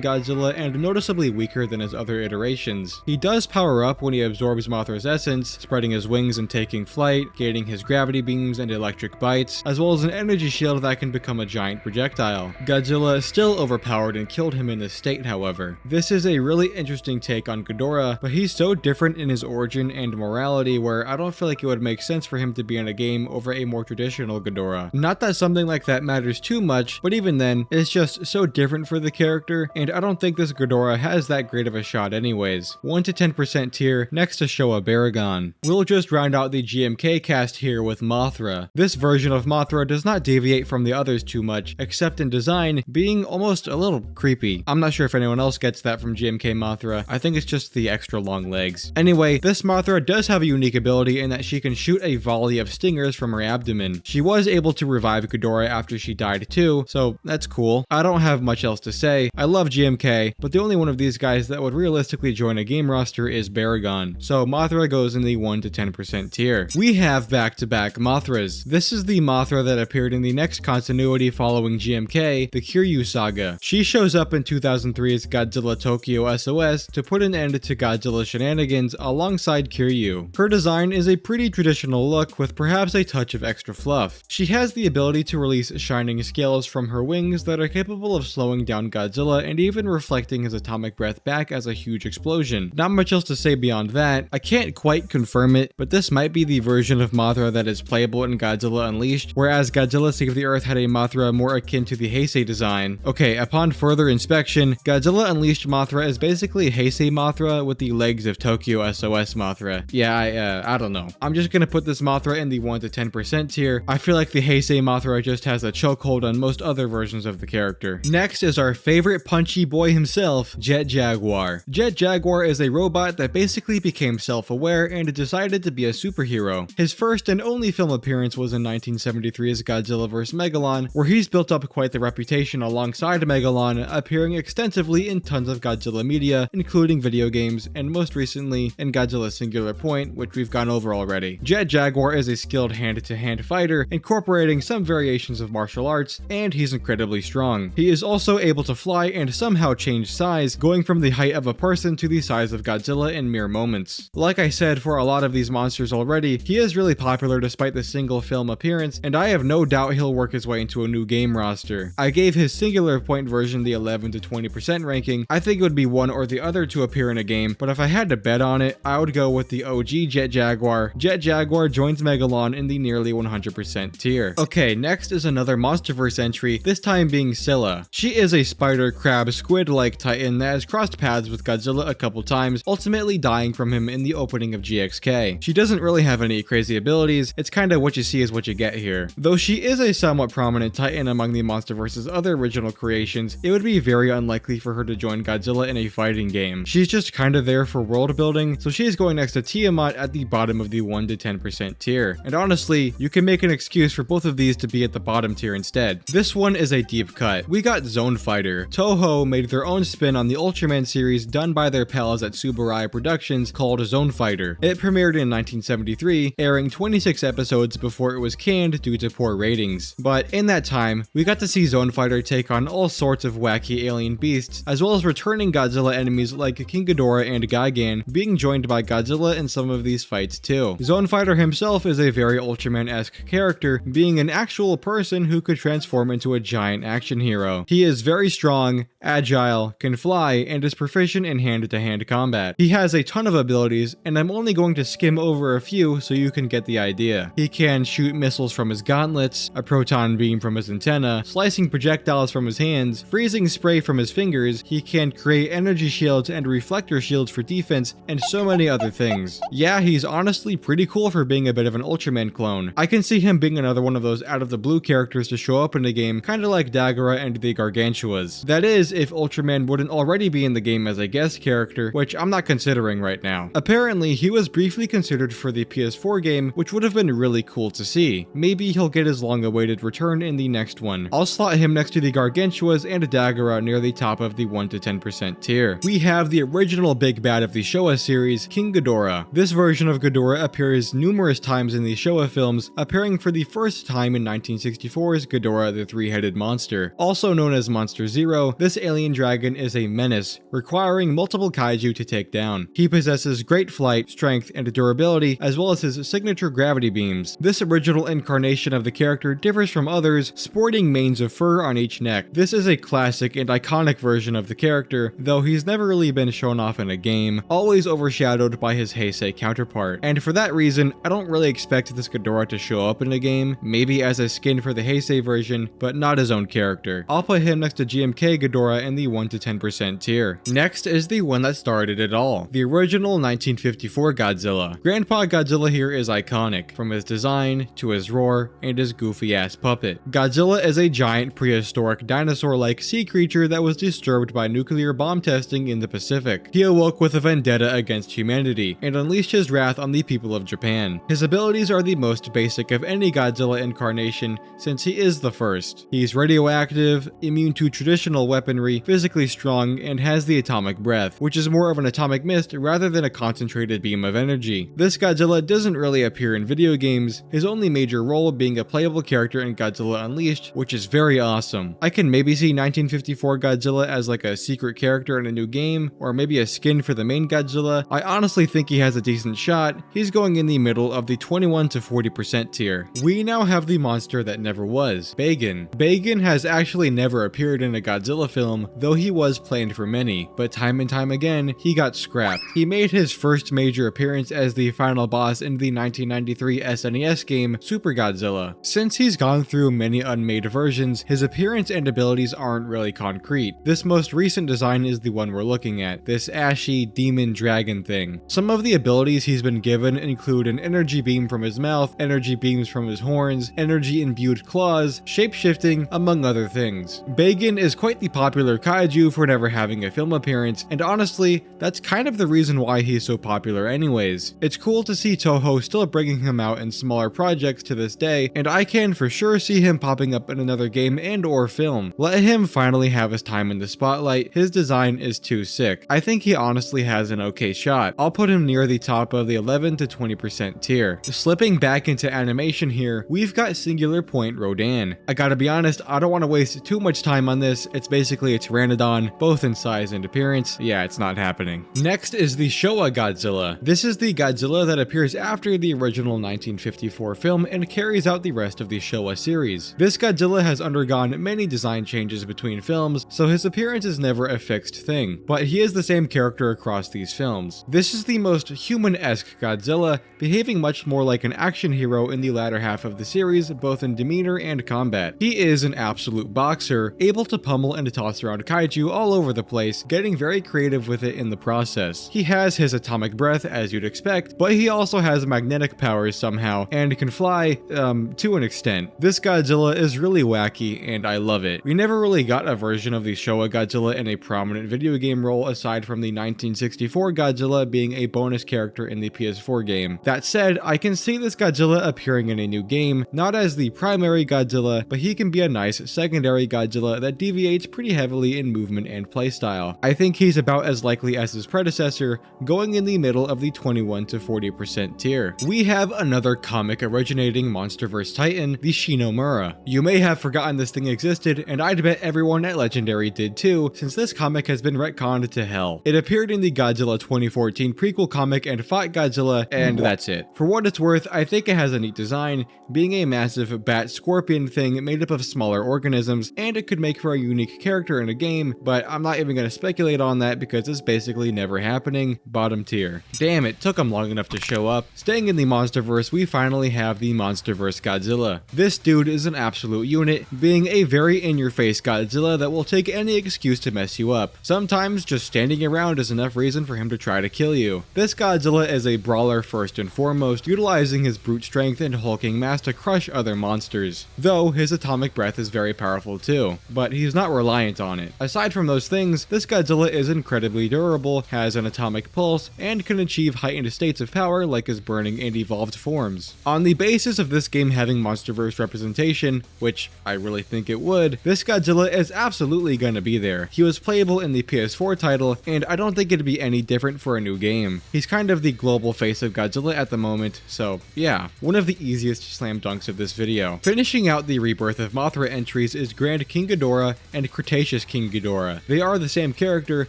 Godzilla and noticeably weaker than his other iterations. He does power up when he absorbs Mothra's essence, spreading his wings and taking flight, gaining his gravity beams and electric bites, as well as an energy shield that can become a giant projectile. Godzilla still overpowered and killed him in this state, however. This is a really interesting take on Ghidorah, but he's so different in his origin and morality where I don't feel like it would make sense for him to be in a game over a more traditional Ghidorah. Not that something like that matters too much, but even then, it's just so different for the character, and I don't think this Ghidorah has that great of a shot anyways. 1 to 10% tier next to Showa Baragon. We'll just round out the GMK cast here with Mothra. This version of Mothra does not deviate from the others too much, except in design being almost a little creepy. I'm not sure if anyone else gets that from GMK Mothra. I think it's just the extra long legs. Anyway, this Mothra does have a unique ability in that she can shoot a volley of stingers from her abdomen. She was able to revive Ghidorah after she died too, so that's cool. I don't have much else to say. I love GMK, but the only one of these guys that would realistically join a game roster is Baragon, so Mothra goes in the 1 to 10% tier. We have back-to-back Mothras. This is the Mothra that appeared in the next continuity following GMK, the Kiryu Saga. She shows up in 2003's Godzilla Tokyo SOS to put an end to Godzilla shenanigans alongside Kiryu. Her design is a pretty traditional look with perhaps a touch of extra fluff. She has the ability to release shining scales from her wings that are capable of slowing down Godzilla and even reflecting his atomic breath back as a huge explosion. Not much else to say beyond that. I can't quite confirm it, but this might be the version of Mothra that is playable in Godzilla Unleashed, whereas Godzilla Save the Earth had a Mothra more akin to the Heisei design. Okay, upon further inspection, Godzilla Unleashed Mothra is basically Heisei Mothra with the legs of Tokyo SOS Mothra. Yeah, I don't know. I'm just gonna put this Mothra in the 1 to 10% tier. I feel like the Heisei Mothra just has a chokehold on most other versions of the character. Next is our favorite punchy boy himself, Jet Jaguar. Jet Jaguar is a robot that basically became self-aware and decided to be a superhero. His first and only film appearance was in 1973's Godzilla vs. Megalon, where he's built up quite the reputation alongside Megalon, appearing extensively in tons of Godzilla media, including video games, and most recently in Godzilla Singular Point, which we've gone over already. Jet Jaguar is a skilled hand-to-hand fighter, incorporating some variations of martial arts, and he's incredibly strong. strong. He is also able to fly and somehow change size, going from the height of a person to the size of Godzilla in mere moments. Like I said for a lot of these monsters already, he is really popular despite the single film appearance, and I have no doubt he'll work his way into a new game roster. I gave his singular point version the 11 to 20% ranking. I think it would be one or the other to appear in a game, but if I had to bet on it, I would go with the OG Jet Jaguar. Jet Jaguar joins Megalon in the nearly 100% tier. Okay, next is another MonsterVerse entry, this time being Scylla. She is a spider, crab, squid-like titan that has crossed paths with Godzilla a couple times, ultimately dying from him in the opening of GXK. She doesn't really have any crazy abilities, it's kinda what you see is what you get here. Though she is a somewhat prominent titan among the MonsterVerse's other original creations, it would be very unlikely for her to join Godzilla in a fighting game. She's just kinda there for world building, so she is going next to Tiamat at the bottom of the 1 to 10% tier. And honestly, you can make an excuse for both of these to be at the bottom tier instead. This one is a deep cut. We got Zone Fighter. Toho made their own spin on the Ultraman series done by their pals at SUSBSCRIBE Productions called Zone Fighter. It premiered in 1973, airing 26 episodes before it was canned due to poor ratings. But in that time, we got to see Zone Fighter take on all sorts of wacky alien beasts, as well as returning Godzilla enemies like King Ghidorah and Gigan, being joined by Godzilla in some of these fights too. Zone Fighter himself is a very Ultraman-esque character, being an actual person who could transform into a giant action hero. He is very strong, agile, can fly, and is proficient in hand-to-hand combat. He has a ton of abilities, and I'm only going to skim over a few so you can get the idea. He can shoot missiles from his gauntlets, a proton beam from his antenna, slicing projectiles from his hands, freezing spray from his fingers. He can create energy shields and reflector shields for defense, and so many other things. Yeah, he's honestly pretty cool for being a bit of an Ultraman clone. I can see him being another one of those out of the blue characters to show up in the game, kinda like Dagora and the Gargantuas. That is, if Ultraman wouldn't already be in the game as a guest character, which I'm not considering right now. Apparently, he was briefly considered for the PS4 game, which would have been really cool to see. Maybe he'll get his long-awaited return in the next one. I'll slot him next to the Gargantuas and Dagora near the top of the 1 to 10% tier. We have the original big bad of the Showa series, King Ghidorah. This version of Ghidorah appears numerous times in the Showa films, appearing for the first time in 1964's Ghidorah the Three-Headed Monster. Also known as Monster Zero, this alien dragon is a menace, requiring multiple kaiju to take down. He possesses great flight, strength, and durability, as well as his signature gravity beams. This original incarnation of the character differs from others, sporting manes of fur on each neck. This is a classic and iconic version of the character, though he's never really been shown off in a game, always overshadowed by his Heisei counterpart. And for that reason, I don't really expect this Ghidorah to show up in a game, maybe as a skin for the Heisei version, but not his own character. I'll put him next to GMK Ghidorah in the 1 to 10% tier. Next is the one that started it all, the original 1954 Godzilla. Grandpa Godzilla here is iconic, from his design to his roar and his goofy ass puppet. Godzilla is a giant prehistoric dinosaur-like sea creature that was disturbed by nuclear bomb testing in the Pacific. He awoke with a vendetta against humanity and unleashed his wrath on the people of Japan. His abilities are the most basic of any Godzilla incarnation since he is the first. He's radioactive, immune to traditional weaponry, physically strong, and has the atomic breath, which is more of an atomic mist rather than a concentrated beam of energy. This Godzilla doesn't really appear in video games, his only major role being a playable character in Godzilla Unleashed, which is very awesome. I can maybe see 1954 Godzilla as like a secret character in a new game, or maybe a skin for the main Godzilla. I honestly think he has a decent shot. He's going in the middle of the 21 to 40% tier. We now have the monster that never was, Bagan. Bagan has actually never appeared in a Godzilla film, though he was planned for many, but time and time again, he got scrapped. He made his first major appearance as the final boss in the 1993 SNES game, Super Godzilla. Since he's gone through many unmade versions, his appearance and abilities aren't really concrete. This most recent design is the one we're looking at, this ashy demon dragon thing. Some of the abilities he's been given include an energy beam from his mouth, energy beams from his horns, energy imbued claws, shape-shifting, among other things. Bagan is quite the popular kaiju for never having a film appearance, and honestly, that's kind of the reason why he's so popular anyways. It's cool to see Toho still bringing him out in smaller projects to this day, and I can for sure see him popping up in another game and or film. Let him finally have his time in the spotlight. His design is too sick. I think he honestly has an okay shot. I'll put him near the top of the 11 to 20% tier. Slipping back into animation here, we've got Singular Point Rodan. I gotta be honest, I don't want to waste too much time on this. It's basically a pteranodon, both in size and appearance. Yeah, it's not happening. Next is the Showa Godzilla. This is the Godzilla that appears after the original 1954 film and carries out the rest of the Showa series. This Godzilla has undergone many design changes between films, so his appearance is never a fixed thing, but he is the same character across these films. This is the most human-esque Godzilla, behaving much more like an action hero in the latter half of the series, both in demeanor and combat. He is an absolute boxer, able to pummel and toss around kaiju all over the place, getting very creative with it in the process. He has his atomic breath, as you'd expect, but he also has magnetic powers somehow, and can fly, to an extent. This Godzilla is really wacky, and I love it. We never really got a version of the Showa Godzilla in a prominent video game role aside from the 1964 Godzilla being a bonus character in the PS4 game. That said, I can see this Godzilla appearing in a new game, not as the primary Godzilla, but he can be a nice secondary Godzilla that deviates pretty heavily in movement and playstyle. I think he's about as likely as his predecessor, going in the middle of the 21 to 40% tier. We have another comic originating MonsterVerse Titan, the Shinomura. You may have forgotten this thing existed, and I'd bet everyone at Legendary did too, since this comic has been retconned to hell. It appeared in the Godzilla 2014 prequel comic and fought Godzilla, and that's it. For what it's worth, I think it has a neat design, being a massive bat-scorpion thing made up of smaller organisms, and it could make for a unique character in a game, but I'm not even going to speculate on that because it's basically never happening. Bottom tier. Damn, it took him long enough to show up. Staying in the MonsterVerse, we finally have the MonsterVerse Godzilla. This dude is an absolute unit, being a very in-your-face Godzilla that will take any excuse to mess you up. Sometimes just standing around is enough reason for him to try to kill you. This Godzilla is a brawler first and foremost, utilizing his brute strength and hulking mass to crush other monsters. Though his atomic breath is very powerful too, but he's not reliant on it. Aside from those things, this Godzilla is incredibly durable, has an atomic pulse, and can achieve heightened states of power like his burning and evolved forms. On the basis of this game having MonsterVerse representation, which I really think it would, this Godzilla is absolutely gonna be there. He was playable in the PS4 title, and I don't think it'd be any different for a new game. He's kind of the global face of Godzilla at the moment, so yeah, one of the easiest slam dunks of this video. Finishing out the Rebirth of Mothra entries is Grand King Ghidorah and Cretaceous King Ghidorah. They are the same character,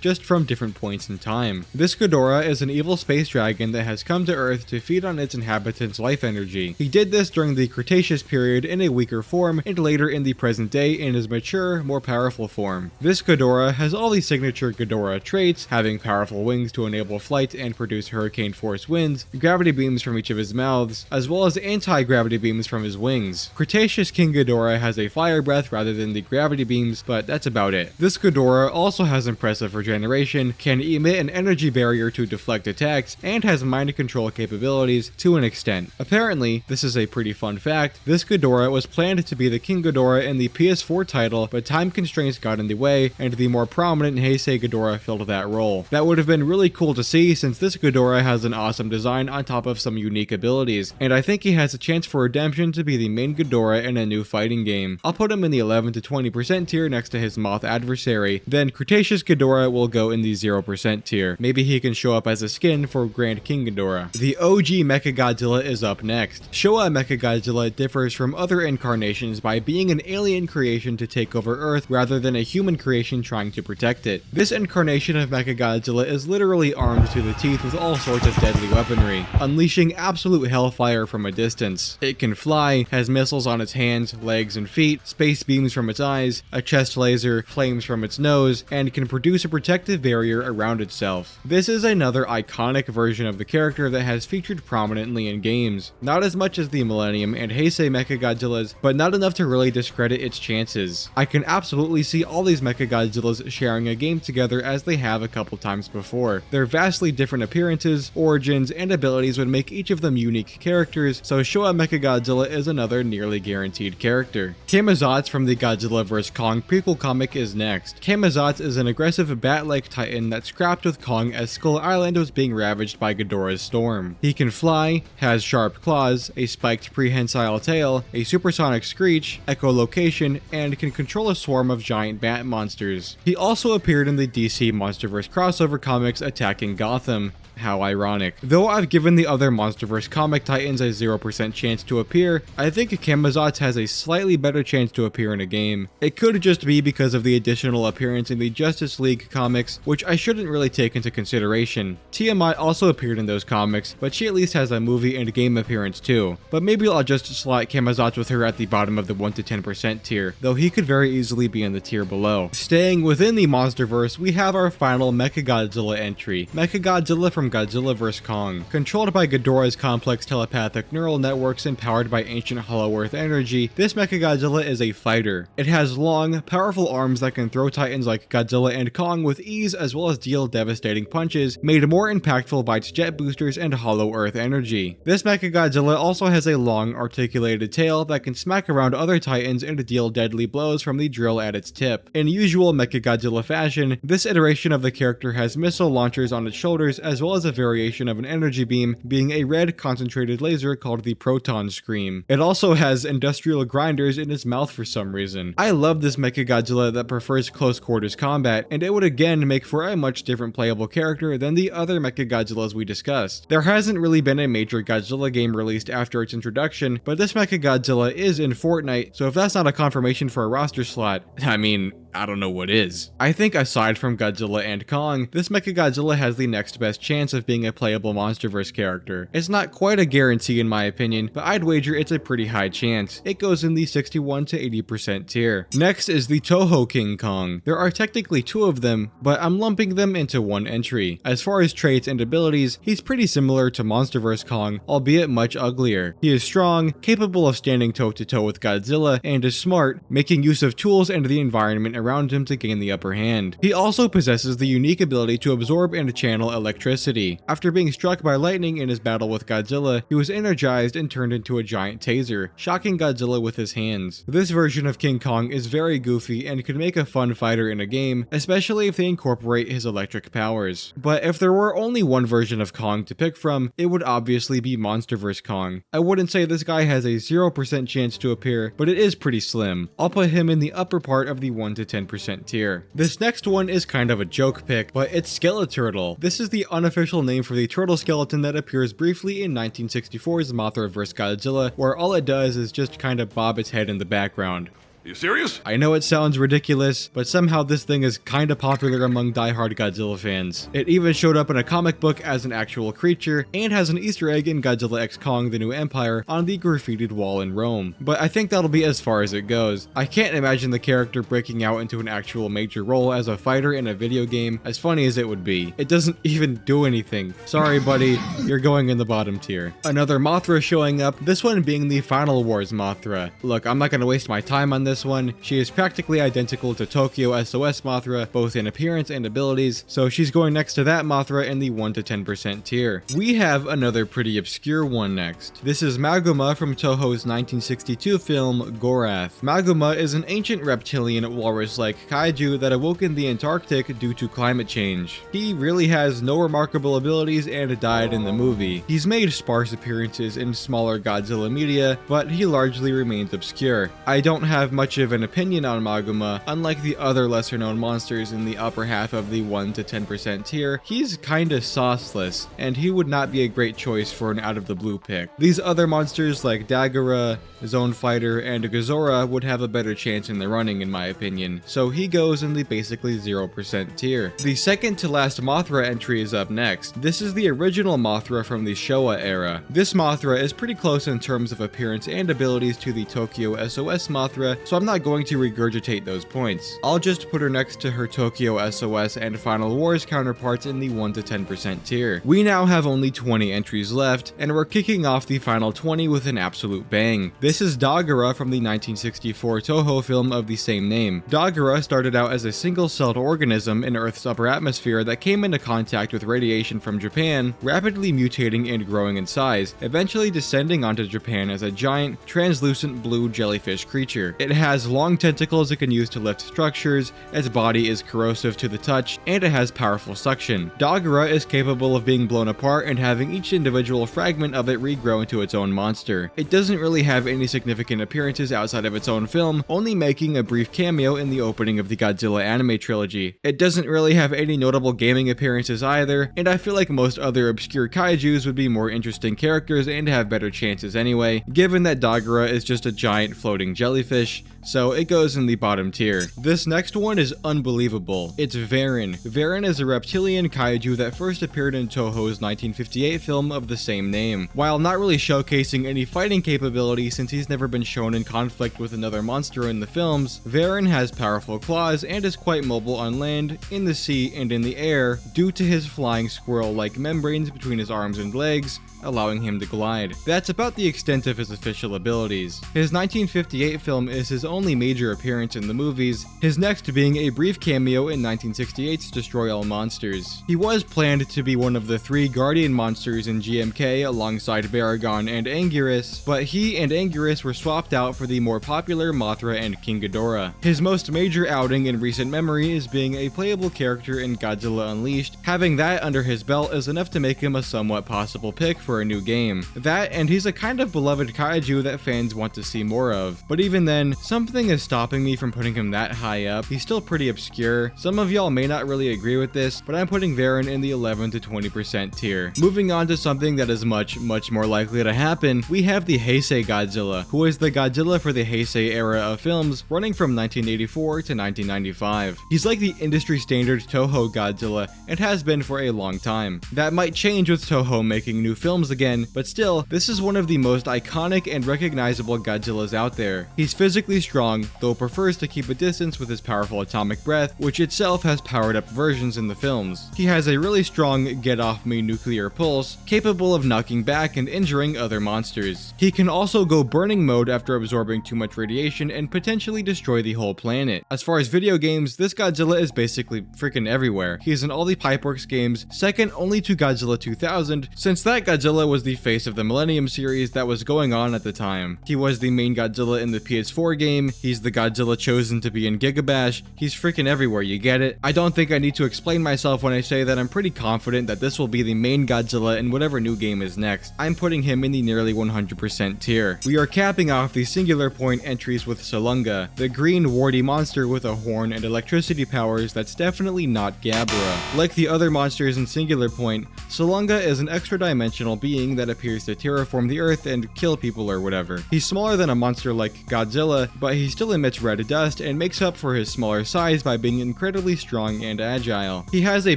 just from different points in time. This Ghidorah is an evil space dragon that has come to Earth to feed on its inhabitants' life energy. He did this during the Cretaceous period in a weaker form, and later in the present day in his mature, more powerful form. This Ghidorah has all the signature Ghidorah traits, having powerful wings to enable flight and produce hurricane force winds, gravity beams from each of his mouths, as well as anti-gravity beams from his wings. Cretaceous King Ghidorah has a fire breath rather than the gravity beams, but that's about it. This Ghidorah also has impressive regeneration, can emit an energy barrier to deflect attacks, and has mind control capabilities to an extent. Apparently, this is a pretty fun fact, this Ghidorah was planned to be the King Ghidorah in the PS4 title, but time constraints got in the way, and the more prominent Heisei Ghidorah filled that role. That would have been really cool to see since this Ghidorah has an awesome design on top of some unique abilities, and I think he has a chance for redemption to be the main Ghidorah in a new fighting game. I'll put him in the 11 to 20% tier next to his Moth adversary, then Cretaceous Ghidorah will go in the 0% tier. Maybe he can show up as a skin for Grand King Ghidorah. The OG Mechagodzilla is up next. Showa Mechagodzilla differs from other incarnations by being an alien creation to take over Earth rather than a human creation trying to protect it. This incarnation of Mechagodzilla is literally armed to the teeth with all sorts of deadly weaponry, unleashing absolute hellfire from a distance. It can fly, has missiles on its hands, legs, and feet, space beams from its eyes, a chest laser, flames from its nose, and can produce a protective barrier around itself. This is another iconic version of the character that has featured prominently in games. Not as much as the Millennium and Heisei Mechagodzillas, but not enough to really discredit its chances. I can absolutely see all these Mechagodzillas sharing a game together as they have a couple times before. Their vastly different appearances, origins, and abilities would make each of them unique characters, so Showa Mechagodzilla is another nearly guaranteed character. Camazotz from the Godzilla vs. Kong prequel comic is next. Camazotz is an aggressive bat-like titan that scrapped with Kong as Skull Island was being ravaged by Ghidorah's storm. He can fly, has sharp claws, a spiked prehensile tail, a supersonic screech, echolocation, and can control a swarm of giant bat monsters. He also appeared in the DC MonsterVerse crossover comics Attacking Gotham. How ironic. Though I've given the other MonsterVerse comic titans a 0% chance to appear, I think Camazotz has a slightly better chance to appear appear in a game. It could just be because of the additional appearance in the Justice League comics, which I shouldn't really take into consideration. Tiamat also appeared in those comics, but she at least has a movie and game appearance too. But maybe I'll just slot Camazotz with her at the bottom of the 1 to 10% tier, though he could very easily be in the tier below. Staying within the MonsterVerse, we have our final Mechagodzilla entry, Mechagodzilla from Godzilla vs. Kong. Controlled by Ghidorah's complex telepathic neural networks and powered by ancient Hollow Earth energy, this Mechagodzilla is a fighter. It has long, powerful arms that can throw titans like Godzilla and Kong with ease, as well as deal devastating punches, made more impactful by its jet boosters and Hollow Earth energy. This Mechagodzilla also has a long, articulated tail that can smack around other titans and deal deadly blows from the drill at its tip. In usual Mechagodzilla fashion, this iteration of the character has missile launchers on its shoulders, as well as a variation of an energy beam, being a red concentrated laser called the Proton Scream. It also has industrial grinders in its mouth for some reason. I love this Mechagodzilla that prefers close quarters combat, and it would again make for a much different playable character than the other Mechagodzillas we discussed. There hasn't really been a major Godzilla game released after its introduction, but this Mechagodzilla is in Fortnite, so if that's not a confirmation for a roster slot, I mean, I don't know what is. I think aside from Godzilla and Kong, this Mechagodzilla has the next best chance of being a playable MonsterVerse character. It's not quite a guarantee in my opinion, but I'd wager it's a pretty high chance. It goes in the 61 to 80% tier. Next is the Toho King Kong. There are technically two of them, but I'm lumping them into one entry. As far as traits and abilities, he's pretty similar to MonsterVerse Kong, albeit much uglier. He is strong, capable of standing toe-to-toe with Godzilla, and is smart, making use of tools and the environment around him to gain the upper hand. He also possesses the unique ability to absorb and channel electricity. After being struck by lightning in his battle with Godzilla, he was energized and turned into a giant taser, shocking Godzilla with his hands. This version of King Kong is very goofy and could make a fun fighter in a game, especially if they incorporate his electric powers. But if there were only one version of Kong to pick from, it would obviously be MonsterVerse Kong. I wouldn't say this guy has a 0% chance to appear, but it is pretty slim. I'll put him in the upper part of the 1 to 10% tier. This next one is kind of a joke pick, but it's Skeleturtle. This is the unofficial name for the turtle skeleton that appears briefly in 1964's Mothra vs. Godzilla, where all it does is just kind of bob its head in the background. You serious? I know it sounds ridiculous, but somehow this thing is kinda popular among die-hard Godzilla fans. It even showed up in a comic book as an actual creature, and has an Easter egg in Godzilla x Kong: The New Empire on the graffitied wall in Rome. But I think that'll be as far as it goes. I can't imagine the character breaking out into an actual major role as a fighter in a video game, as funny as it would be. It doesn't even do anything. Sorry buddy, you're going in the bottom tier. Another Mothra showing up, this one being the Final Wars Mothra. Look, I'm not gonna waste my time on this one. She is practically identical to Tokyo SOS Mothra, both in appearance and abilities, so she's going next to that Mothra in the 1 to 10% tier. We have another pretty obscure one next. This is Maguma from Toho's 1962 film Gorath. Maguma is an ancient reptilian walrus-like kaiju that awoke in the Antarctic due to climate change. He really has no remarkable abilities and died in the movie. He's made sparse appearances in smaller Godzilla media, but he largely remains obscure. I don't have much of an opinion on Maguma. Unlike the other lesser known monsters in the upper half of the 1 to 10% tier, he's kinda sauceless, and he would not be a great choice for an out of the blue pick. These other monsters like Daggera, Zone Fighter, and Gazora would have a better chance in the running in my opinion, so he goes in the basically 0% tier. The second to last Mothra entry is up next. This is the original Mothra from the Showa era. This Mothra is pretty close in terms of appearance and abilities to the Tokyo SOS Mothra, so I'm not going to regurgitate those points. I'll just put her next to her Tokyo SOS and Final Wars counterparts in the 1 to 10% tier. We now have only 20 entries left, and we're kicking off the final 20 with an absolute bang. This is Daggera from the 1964 Toho film of the same name. Daggera started out as a single-celled organism in Earth's upper atmosphere that came into contact with radiation from Japan, rapidly mutating and growing in size, eventually descending onto Japan as a giant, translucent blue jellyfish creature. It has long tentacles it can use to lift structures, its body is corrosive to the touch, and it has powerful suction. Daggera is capable of being blown apart and having each individual fragment of it regrow into its own monster. It doesn't really have any significant appearances outside of its own film, only making a brief cameo in the opening of the Godzilla anime trilogy. It doesn't really have any notable gaming appearances either, and I feel like most other obscure kaijus would be more interesting characters and have better chances anyway, given that Daggera is just a giant floating jellyfish. so it goes in the bottom tier. This next one is unbelievable. It's Varan. Varan is a reptilian kaiju that first appeared in Toho's 1958 film of the same name. While not really showcasing any fighting capability since he's never been shown in conflict with another monster in the films, Varan has powerful claws and is quite mobile on land, in the sea, and in the air due to his flying squirrel-like membranes between his arms and legs, allowing him to glide. That's about the extent of his official abilities. His 1958 film is his only major appearance in the movies, his next being a brief cameo in 1968's Destroy All Monsters. He was planned to be one of the 3 guardian monsters in GMK alongside Baragon and Anguirus, but he and Anguirus were swapped out for the more popular Mothra and King Ghidorah. His most major outing in recent memory is being a playable character in Godzilla Unleashed. Having that under his belt is enough to make him a somewhat possible pick for a new game. That, and he's a kind of beloved kaiju that fans want to see more of. But even then, something is stopping me from putting him that high up. He's still pretty obscure. Some of y'all may not really agree with this, but I'm putting Varan in the 11 to 20% tier. Moving on to something that is much more likely to happen, we have the Heisei Godzilla, who is the Godzilla for the Heisei era of films, running from 1984 to 1995. He's like the industry standard Toho Godzilla, and has been for a long time. That might change with Toho making new films again, but still, this is one of the most iconic and recognizable Godzillas out there. He's physically strong, though prefers to keep a distance with his powerful atomic breath, which itself has powered up versions in the films. He has a really strong get-off-me nuclear pulse, capable of knocking back and injuring other monsters. He can also go burning mode after absorbing too much radiation and potentially destroy the whole planet. As far as video games, this Godzilla is basically freaking everywhere. He's in all the Pipeworks games, second only to Godzilla 2000, since that Godzilla was the face of the Millennium series that was going on at the time. He was the main Godzilla in the PS4 game, he's the Godzilla chosen to be in Gigabash, he's freaking everywhere, you get it? I don't think I need to explain myself when I say that I'm pretty confident that this will be the main Godzilla in whatever new game is next. I'm putting him in the nearly 100% tier. We are capping off the singular point entries with Salunga, the green warty monster with a horn and electricity powers that's definitely not Gabara. Like the other monsters in Singular Point, Salunga is an extra-dimensional being that appears to terraform the earth and kill people or whatever. He's smaller than a monster like Godzilla, but he still emits red dust and makes up for his smaller size by being incredibly strong and agile. He has a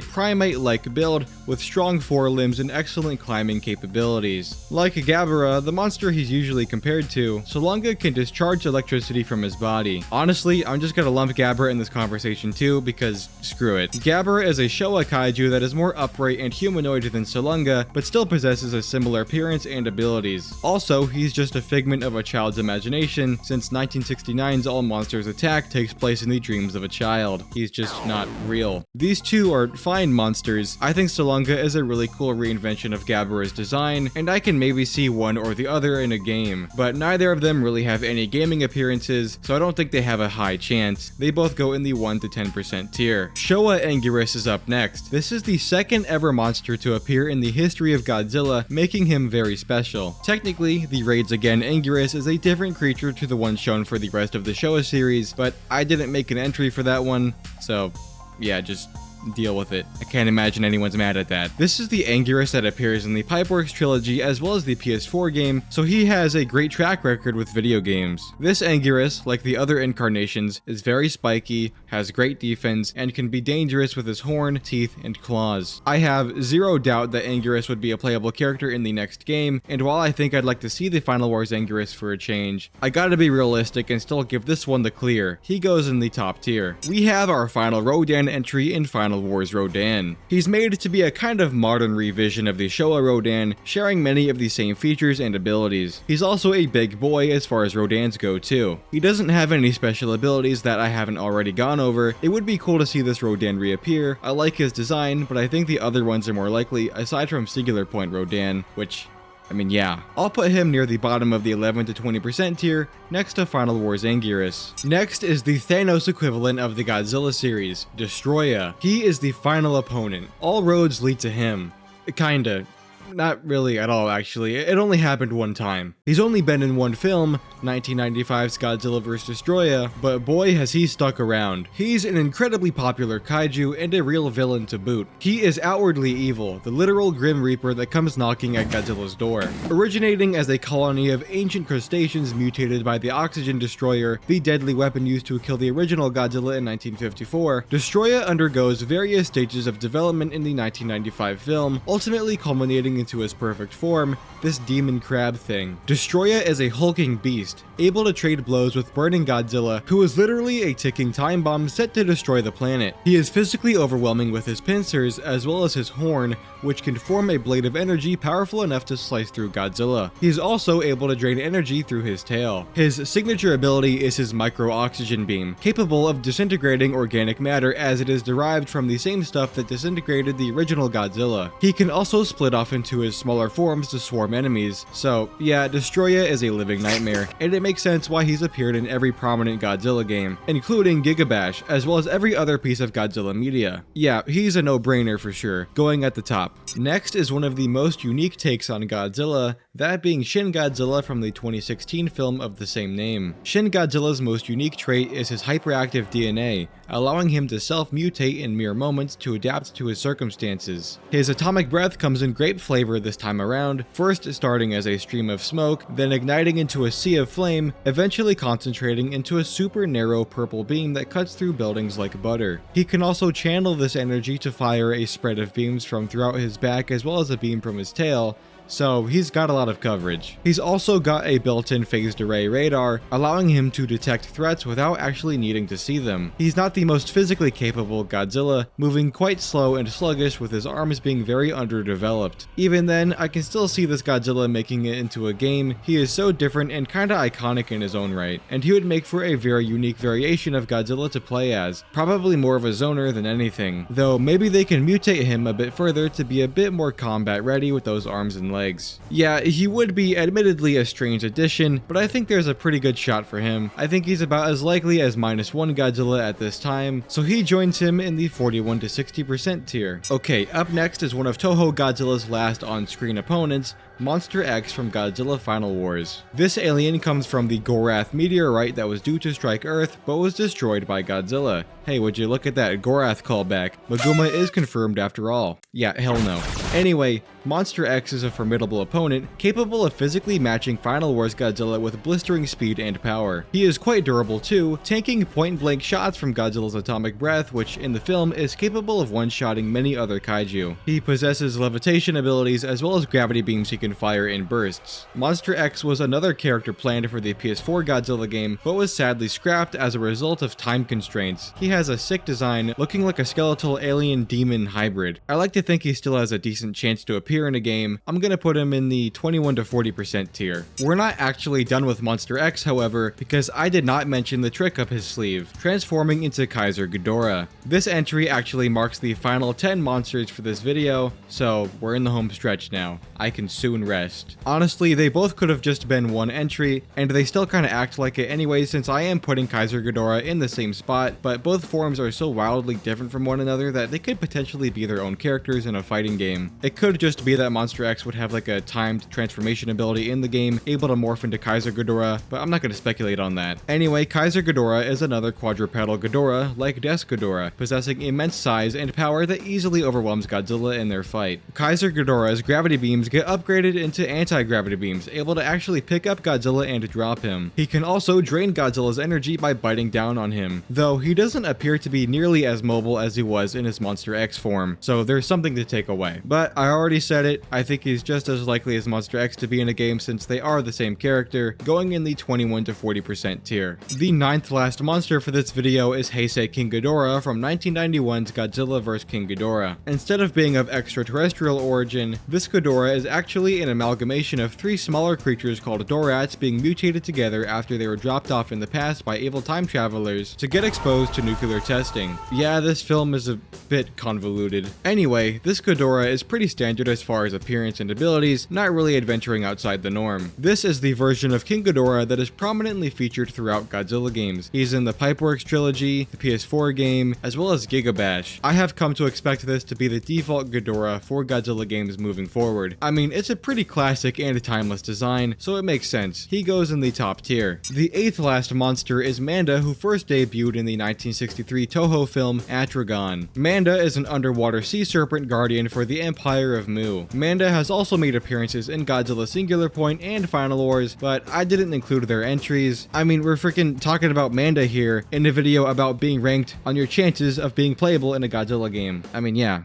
primate-like build with strong forelimbs and excellent climbing capabilities. Like Gabara, the monster he's usually compared to, Salunga can discharge electricity from his body. Honestly, I'm just gonna lump Gabara in this conversation too, because screw it. Gabara is a Showa kaiju that is more upright and humanoid than Salunga, but still possesses a similar appearance and abilities. Also, he's just a figment of a child's imagination, since 1969's All Monsters Attack takes place in the dreams of a child. He's just not real. These two are fine monsters. I think Salunga is a really cool reinvention of Gabara's design, and I can maybe see one or the other in a game, but neither of them really have any gaming appearances, so I don't think they have a high chance. They both go in the 1 to 10% tier. Showa Anguirus is up next. This is the second ever monster to appear in the history of Godzilla, making him very special. Technically, the Raids Again Anguirus is a different creature to the one shown for the rest of the Showa series, but I didn't make an entry for that one, so yeah, just deal with it. I can't imagine anyone's mad at that. This is the Anguirus that appears in the Pipeworks trilogy as well as the PS4 game, so he has a great track record with video games. This Anguirus, like the other incarnations, is very spiky, has great defense, and can be dangerous with his horn, teeth, and claws. I have zero doubt that Anguirus would be a playable character in the next game, and while I think I'd like to see the Final Wars Anguirus for a change, I gotta be realistic and still give this one the clear. He goes in the top tier. We have our final Rodan entry in Final Wars Rodan. He's made to be a kind of modern revision of the Showa Rodan, sharing many of the same features and abilities. He's also a big boy as far as Rodans go too. He doesn't have any special abilities that I haven't already gone over. It would be cool to see this Rodan reappear. I like his design, but I think the other ones are more likely, aside from Singular Point Rodan, which, I mean, yeah. I'll put him near the bottom of the 11 to 20% tier, next to Final Wars Anguirus. Next is the Thanos equivalent of the Godzilla series, Destroya. He is the final opponent. All roads lead to him. Kinda. Not really at all, actually. It only happened one time. He's only been in one film, 1995's Godzilla vs. Destoroyah, but boy has he stuck around. He's an incredibly popular kaiju and a real villain to boot. He is outwardly evil, the literal Grim Reaper that comes knocking at Godzilla's door. Originating as a colony of ancient crustaceans mutated by the Oxygen Destroyer, the deadly weapon used to kill the original Godzilla in 1954, Destoroyah undergoes various stages of development in the 1995 film, ultimately culminating into his perfect form, this demon crab thing. Destoroyah is a hulking beast, able to trade blows with burning Godzilla, who is literally a ticking time bomb set to destroy the planet. He is physically overwhelming with his pincers, as well as his horn, which can form a blade of energy powerful enough to slice through Godzilla. He is also able to drain energy through his tail. His signature ability is his micro-oxygen beam, capable of disintegrating organic matter as it is derived from the same stuff that disintegrated the original Godzilla. He can also split off into his smaller forms to swarm enemies, so yeah, Destoroyah is a living nightmare, and it makes sense why he's appeared in every prominent Godzilla game, including Gigabash, as well as every other piece of Godzilla media. Yeah, he's a no-brainer for sure, going at the top. Next is one of the most unique takes on Godzilla, that being Shin Godzilla from the 2016 film of the same name. Shin Godzilla's most unique trait is his hyperactive DNA, allowing him to self-mutate in mere moments to adapt to his circumstances. His atomic breath comes in grape flavor this time around, first starting as a stream of smoke, then igniting into a sea of flame, eventually concentrating into a super narrow purple beam that cuts through buildings like butter. He can also channel this energy to fire a spread of beams from throughout his back as well as a beam from his tail, so he's got a lot of coverage. He's also got a built-in phased array radar, allowing him to detect threats without actually needing to see them. He's not the most physically capable Godzilla, moving quite slow and sluggish with his arms being very underdeveloped. Even then, I can still see this Godzilla making it into a game. He is so different and kinda iconic in his own right, and he would make for a very unique variation of Godzilla to play as, probably more of a zoner than anything, though maybe they can mutate him a bit further to be a bit more combat ready with those arms and legs. Yeah, he would be admittedly a strange addition, but I think there's a pretty good shot for him. I think he's about as likely as -1 Godzilla at this time, so he joins him in the 41 to 60% tier. Okay, up next is one of Toho Godzilla's last on-screen opponents, Monster X from Godzilla Final Wars. This alien comes from the Gorath meteorite that was due to strike Earth, but was destroyed by Godzilla. Hey, would you look at that Gorath callback? Maguma is confirmed after all. Yeah, hell no. Anyway, Monster X is a formidable opponent, capable of physically matching Final Wars Godzilla with blistering speed and power. He is quite durable too, tanking point-blank shots from Godzilla's atomic breath, which in the film is capable of one-shotting many other kaiju. He possesses levitation abilities as well as gravity beams he can fire in bursts. Monster X was another character planned for the PS4 Godzilla game, but was sadly scrapped as a result of time constraints. He has a sick design, looking like a skeletal alien demon hybrid. I like to think he still has a decent chance to appear in a game. I'm gonna put him in the 21 to 40% tier. We're not actually done with Monster X, however, because I did not mention the trick up his sleeve, transforming into Kaiser Ghidorah. This entry actually marks the final 10 monsters for this video, so we're in the home stretch now. I can soon rest. Honestly, they both could have just been one entry, and they still kinda act like it anyway since I am putting Kaiser Ghidorah in the same spot, but both forms are so wildly different from one another that they could potentially be their own characters in a fighting game. It could just be that Monster X would have like a timed transformation ability in the game, able to morph into Kaiser Ghidorah, but I'm not going to speculate on that. Anyway, Kaiser Ghidorah is another quadrupedal Ghidorah like Death Ghidorah, possessing immense size and power that easily overwhelms Godzilla in their fight. Kaiser Ghidorah's gravity beams get upgraded into anti-gravity beams, able to actually pick up Godzilla and drop him. He can also drain Godzilla's energy by biting down on him, though he doesn't appear to be nearly as mobile as he was in his Monster X form, so there's something to take away. But I already said it, I think he's just as likely as Monster X to be in a game since they are the same character, going in the 21 to 40% tier. The 9th last monster for this video is Heisei King Ghidorah from 1991's Godzilla vs. King Ghidorah. Instead of being of extraterrestrial origin, this Ghidorah is actually basically an amalgamation of 3 smaller creatures called Dorats being mutated together after they were dropped off in the past by evil time travelers to get exposed to nuclear testing. Yeah, this film is a bit convoluted. Anyway, this Ghidorah is pretty standard as far as appearance and abilities, not really adventuring outside the norm. This is the version of King Ghidorah that is prominently featured throughout Godzilla games. He's in the Pipeworks trilogy, the PS4 game, as well as Giga Bash. I have come to expect this to be the default Ghidorah for Godzilla games moving forward. I mean, it's a pretty classic and timeless design, so it makes sense. He goes in the top tier. The 8th last monster is Manda, who first debuted in the 1963 Toho film Atragon. Manda is an underwater sea serpent guardian for the Empire of Mu. Manda has also made appearances in Godzilla Singular Point and Final Wars, but I didn't include their entries. I mean, we're freaking talking about Manda here in a video about being ranked on your chances of being playable in a Godzilla game. I mean, yeah.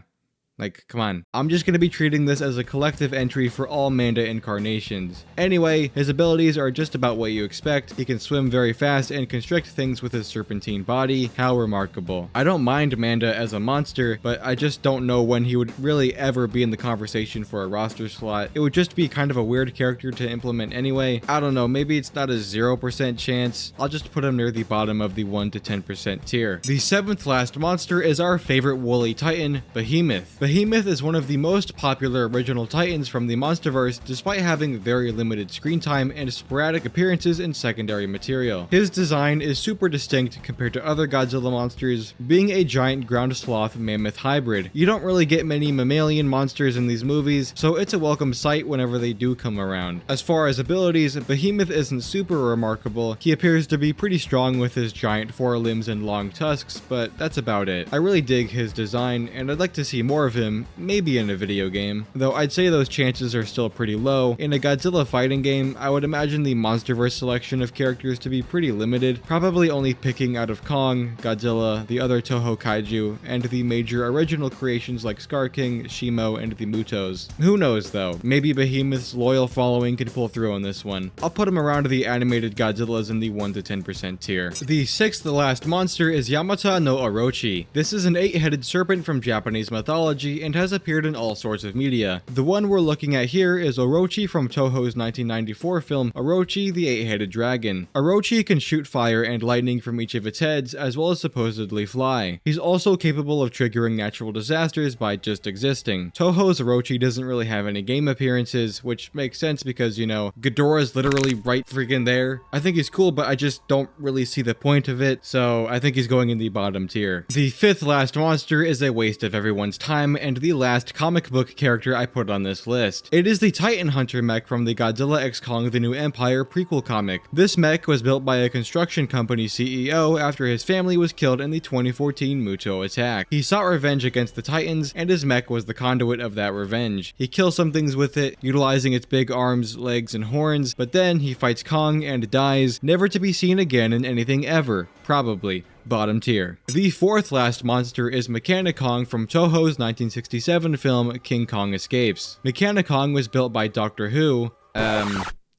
Like, come on. I'm just gonna be treating this as a collective entry for all Manda incarnations. Anyway, his abilities are just about what you expect. He can swim very fast and constrict things with his serpentine body. How remarkable. I don't mind Manda as a monster, but I just don't know when he would really ever be in the conversation for a roster slot. It would just be kind of a weird character to implement anyway. I don't know, maybe it's not a 0% chance. I'll just put him near the bottom of the 1 to 10% tier. The 7th last monster is our favorite woolly titan, Behemoth. Behemoth is one of the most popular original titans from the Monsterverse, despite having very limited screen time and sporadic appearances in secondary material. His design is super distinct compared to other Godzilla monsters, being a giant ground sloth mammoth hybrid. You don't really get many mammalian monsters in these movies, so it's a welcome sight whenever they do come around. As far as abilities, Behemoth isn't super remarkable. He appears to be pretty strong with his giant forelimbs and long tusks, but that's about it. I really dig his design, and I'd like to see more of him, maybe in a video game, though I'd say those chances are still pretty low. In a Godzilla fighting game, I would imagine the Monsterverse selection of characters to be pretty limited, probably only picking out of Kong, Godzilla, the other Toho Kaiju, and the major original creations like Scar King, Shimo, and the Mutos. Who knows though, maybe Behemoth's loyal following could pull through on this one. I'll put him around the animated Godzillas in the 1 to 10% tier. The 6th last monster is Yamata no Orochi. This is an 8-headed serpent from Japanese mythology and has appeared in all sorts of media. The one we're looking at here is Orochi from Toho's 1994 film Orochi the 8-Headed Dragon. Orochi can shoot fire and lightning from each of its heads, as well as supposedly fly. He's also capable of triggering natural disasters by just existing. Toho's Orochi doesn't really have any game appearances, which makes sense because, you know, Ghidorah's literally right freaking there. I think he's cool, but I just don't really see the point of it, so I think he's going in the bottom tier. The 5th last monster is a waste of everyone's time and the last comic book character I put on this list. It is the Titan Hunter mech from the Godzilla x Kong the New Empire prequel comic. This mech was built by a construction company CEO after his family was killed in the 2014 Muto attack. He sought revenge against the Titans, and his mech was the conduit of that revenge. He kills some things with it, utilizing its big arms, legs, and horns, but then he fights Kong and dies, never to be seen again in anything ever. Probably. Bottom tier. The 4th last monster is Mechanicong from Toho's 1967 film King Kong Escapes. Mechanicong was built by Doctor Who,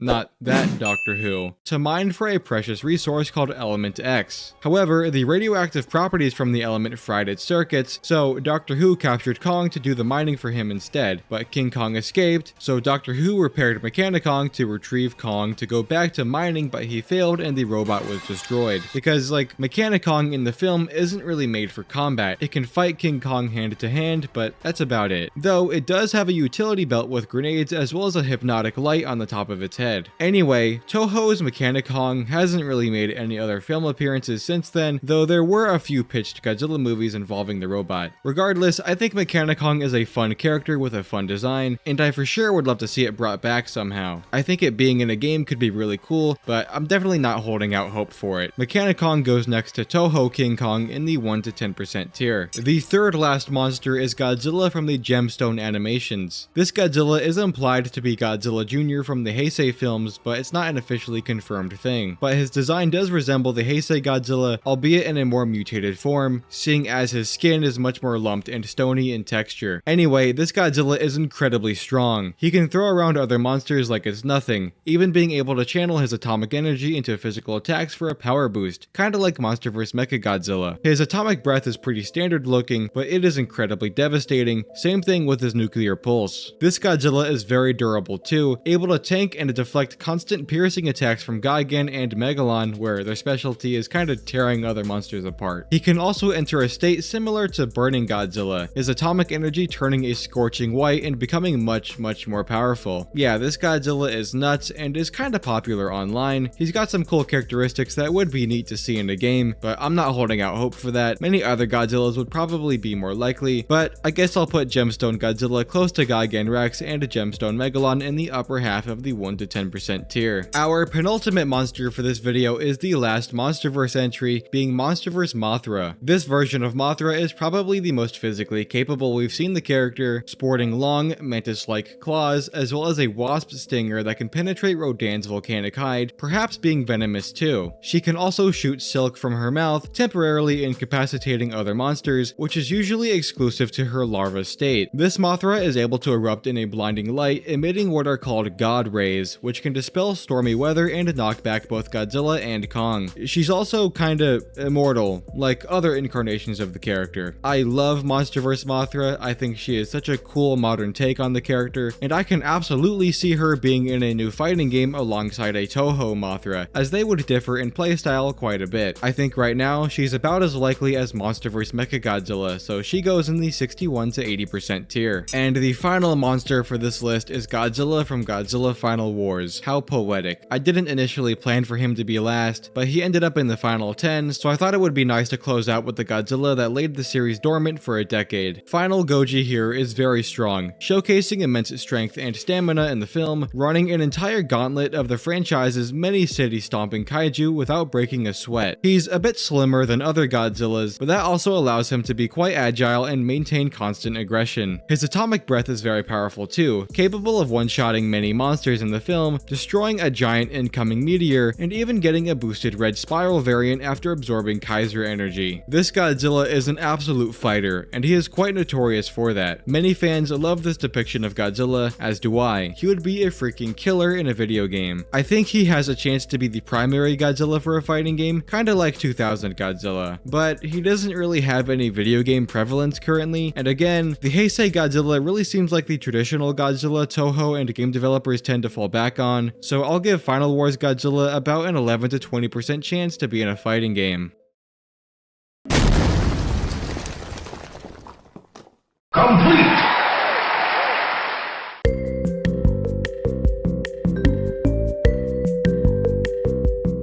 not that Doctor Who, to mine for a precious resource called Element X. However, the radioactive properties from the element fried its circuits, so Doctor Who captured Kong to do the mining for him instead. But King Kong escaped, so Doctor Who repaired Mechanicong to retrieve Kong to go back to mining, but he failed and the robot was destroyed. Because, like, Mechanicong in the film isn't really made for combat. It can fight King Kong hand to hand, but that's about it. Though it does have a utility belt with grenades as well as a hypnotic light on the top of its head. Anyway, Toho's Mechanicong hasn't really made any other film appearances since then, though there were a few pitched Godzilla movies involving the robot. Regardless, I think Mechanicong is a fun character with a fun design, and I for sure would love to see it brought back somehow. I think it being in a game could be really cool, but I'm definitely not holding out hope for it. Mechanicong goes next to Toho King Kong in the 1 to 10% tier. The 3rd last monster is Godzilla from the Gemstone animations. This Godzilla is implied to be Godzilla Jr. from the Heisei films, but it's not an officially confirmed thing. But his design does resemble the Heisei Godzilla, albeit in a more mutated form, seeing as his skin is much more lumped and stony in texture. Anyway, this Godzilla is incredibly strong. He can throw around other monsters like it's nothing, even being able to channel his atomic energy into physical attacks for a power boost, kinda like MonsterVerse Mechagodzilla. His atomic breath is pretty standard looking, but it is incredibly devastating, same thing with his nuclear pulse. This Godzilla is very durable too, able to tank and to deflect constant piercing attacks from Gigan and Megalon, where their specialty is kinda tearing other monsters apart. He can also enter a state similar to Burning Godzilla, his atomic energy turning a scorching white and becoming much more powerful. Yeah, this Godzilla is nuts and is kinda popular online. He's got some cool characteristics that would be neat to see in a game, but I'm not holding out hope for that. Many other Godzillas would probably be more likely, but I guess I'll put Gemstone Godzilla close to Gigan Rex and Gemstone Megalon in the upper half of the 1 to 10% tier. Our penultimate monster for this video is the last MonsterVerse entry, being MonsterVerse Mothra. This version of Mothra is probably the most physically capable we've seen the character, sporting long, mantis-like claws, as well as a wasp stinger that can penetrate Rodan's volcanic hide, perhaps being venomous too. She can also shoot silk from her mouth, temporarily incapacitating other monsters, which is usually exclusive to her larva state. This Mothra is able to erupt in a blinding light, emitting what are called God Rays, which can dispel stormy weather and knock back both Godzilla and Kong. She's also kinda immortal, like other incarnations of the character. I love MonsterVerse Mothra. I think she is such a cool modern take on the character, and I can absolutely see her being in a new fighting game alongside a Toho Mothra, as they would differ in playstyle quite a bit. I think right now she's about as likely as MonsterVerse Mechagodzilla, so she goes in the 61 to 80% tier. And the final monster for this list is Godzilla from Godzilla Final Wars. How poetic. I didn't initially plan for him to be last, but he ended up in the final 10, so I thought it would be nice to close out with the Godzilla that laid the series dormant for a decade. Final Goji here is very strong, showcasing immense strength and stamina in the film, running an entire gauntlet of the franchise's many city-stomping kaiju without breaking a sweat. He's a bit slimmer than other Godzillas, but that also allows him to be quite agile and maintain constant aggression. His atomic breath is very powerful too, capable of one-shotting many monsters in the film, destroying a giant incoming meteor, and even getting a boosted red spiral variant after absorbing Kaiser energy. This Godzilla is an absolute fighter, and he is quite notorious for that. Many fans love this depiction of Godzilla, as do I. He would be a freaking killer in a video game. I think he has a chance to be the primary Godzilla for a fighting game, kinda like 2000 Godzilla, but he doesn't really have any video game prevalence currently, and again, the Heisei Godzilla really seems like the traditional Godzilla Toho and game developers tend to fall back on, so I'll give Final Wars Godzilla about an 11 to 20% chance to be in a fighting game. Complete!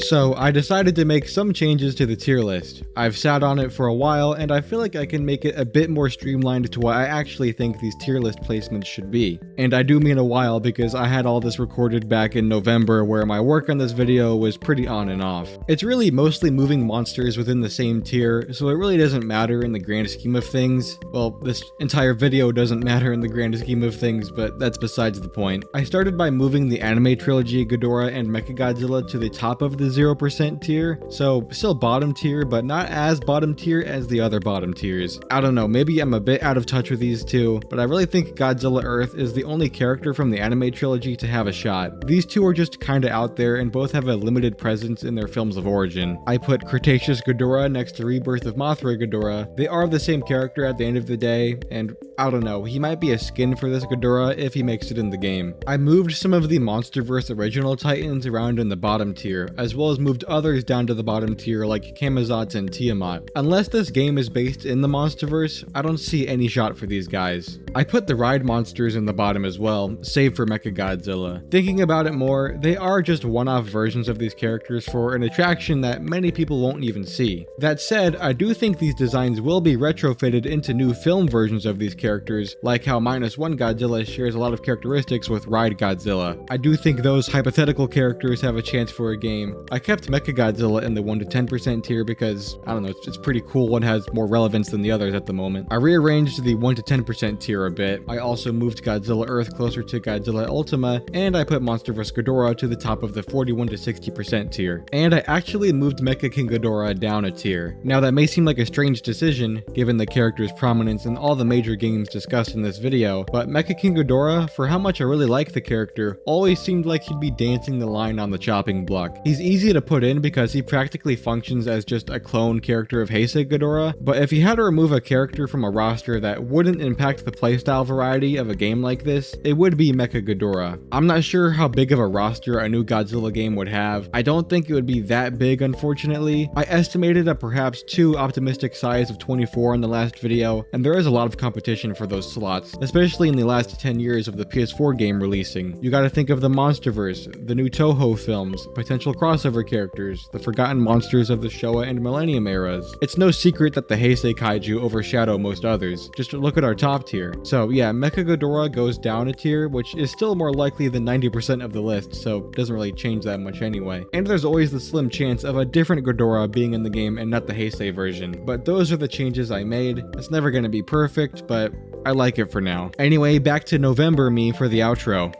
So I decided to make some changes to the tier list. I've sat on it for a while and I feel like I can make it a bit more streamlined to what I actually think these tier list placements should be. And I do mean a while because I had all this recorded back in November where my work on this video was pretty on and off. It's really mostly moving monsters within the same tier, so it really doesn't matter in the grand scheme of things. Well, this entire video doesn't matter in the grand scheme of things, but that's besides the point. I started by moving the anime trilogy Ghidorah and Mechagodzilla to the top of the 0% tier, so still bottom tier, but not as bottom tier as the other bottom tiers. I don't know, maybe I'm a bit out of touch with these two, but I really think Godzilla Earth is the only character from the anime trilogy to have a shot. These two are just kinda out there and both have a limited presence in their films of origin. I put Cretaceous Ghidorah next to Rebirth of Mothra Ghidorah. They are the same character at the end of the day, and I don't know, he might be a skin for this Ghidorah if he makes it in the game. I moved some of the MonsterVerse original Titans around in the bottom tier, as well as moved others down to the bottom tier like Camazotz and Tiamat. Unless this game is based in the MonsterVerse, I don't see any shot for these guys. I put the ride monsters in the bottom as well, save for Mechagodzilla. Thinking about it more, they are just one-off versions of these characters for an attraction that many people won't even see. That said, I do think these designs will be retrofitted into new film versions of these characters, like how -1 Godzilla shares a lot of characteristics with Ride Godzilla. I do think those hypothetical characters have a chance for a game. I I kept Mechagodzilla in the 1 to 10% tier because, I don't know, it's pretty cool. One has more relevance than the others at the moment. I rearranged the 1 to 10% tier a bit. I also moved Godzilla Earth closer to Godzilla Ultima, and I put Monster vs. Ghidorah to the top of the 41 to 60% tier. And I actually moved Mecha King Ghidorah down a tier. Now that may seem like a strange decision, given the character's prominence in all the major games discussed in this video, but Mecha King Ghidorah, for how much I really like the character, always seemed like he'd be dancing the line on the chopping block. He's easy to put in because he practically functions as just a clone character of Heisei Ghidorah, but if you had to remove a character from a roster that wouldn't impact the playstyle variety of a game like this, it would be Mecha Ghidorah. I'm not sure how big of a roster a new Godzilla game would have. I don't think it would be that big, unfortunately. I estimated a perhaps too optimistic size of 24 in the last video, and there is a lot of competition for those slots, especially in the last 10 years of the PS4 game releasing. You gotta think of the Monsterverse, the new Toho films, potential crossover characters, the forgotten monsters of the Showa and Millennium eras. It's no secret that the Heisei Kaiju overshadow most others. Just look at our top tier. So yeah, Mecha Ghidorah goes down a tier, which is still more likely than 90% of the list, so doesn't really change that much anyway. And there's always the slim chance of a different Ghidorah being in the game and not the Heisei version. But those are the changes I made. It's never gonna be perfect, but I like it for now. Anyway, back to November me for the outro.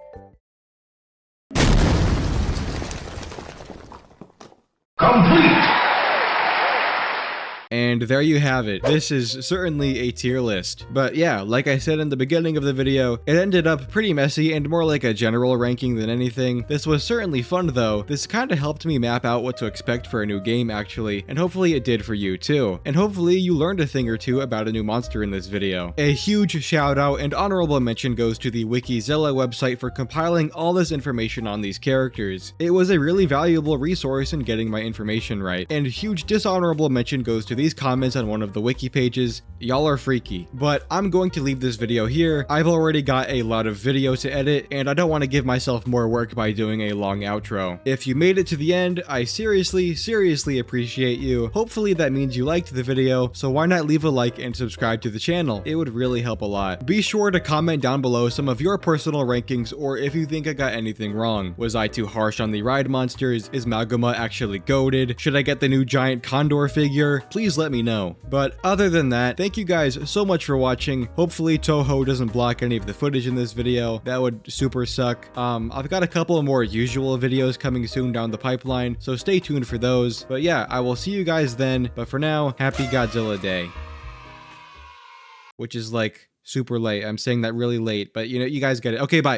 Complete! And there you have it. This is certainly a tier list. But yeah, like I said in the beginning of the video, it ended up pretty messy and more like a general ranking than anything. This was certainly fun though. This kind of helped me map out what to expect for a new game actually, and hopefully it did for you too. And hopefully you learned a thing or two about a new monster in this video. A huge shout out and honorable mention goes to the WikiZilla website for compiling all this information on these characters. It was a really valuable resource in getting my information right. And huge dishonorable mention goes to these comments on one of the wiki pages. Y'all are freaky. But I'm going to leave this video here. I've already got a lot of video to edit, and I don't want to give myself more work by doing a long outro. If you made it to the end, I seriously appreciate you. Hopefully that means you liked the video, so why not leave a like and subscribe to the channel? It would really help a lot. Be sure to comment down below some of your personal rankings, or if you think I got anything wrong. Was I too harsh on the ride monsters? Is Maguma actually goated? Should I get the new giant condor figure? Please let me know. But other than that, thank you guys so much for watching. Hopefully Toho doesn't block any of the footage in this video. That would super suck. I've got a couple of more usual videos coming soon down the pipeline, so stay tuned for those. But yeah, I will see you guys then. But for now, happy Godzilla Day. Which is like super late. I'm saying that really late, but you know, you guys get it. Okay, bye.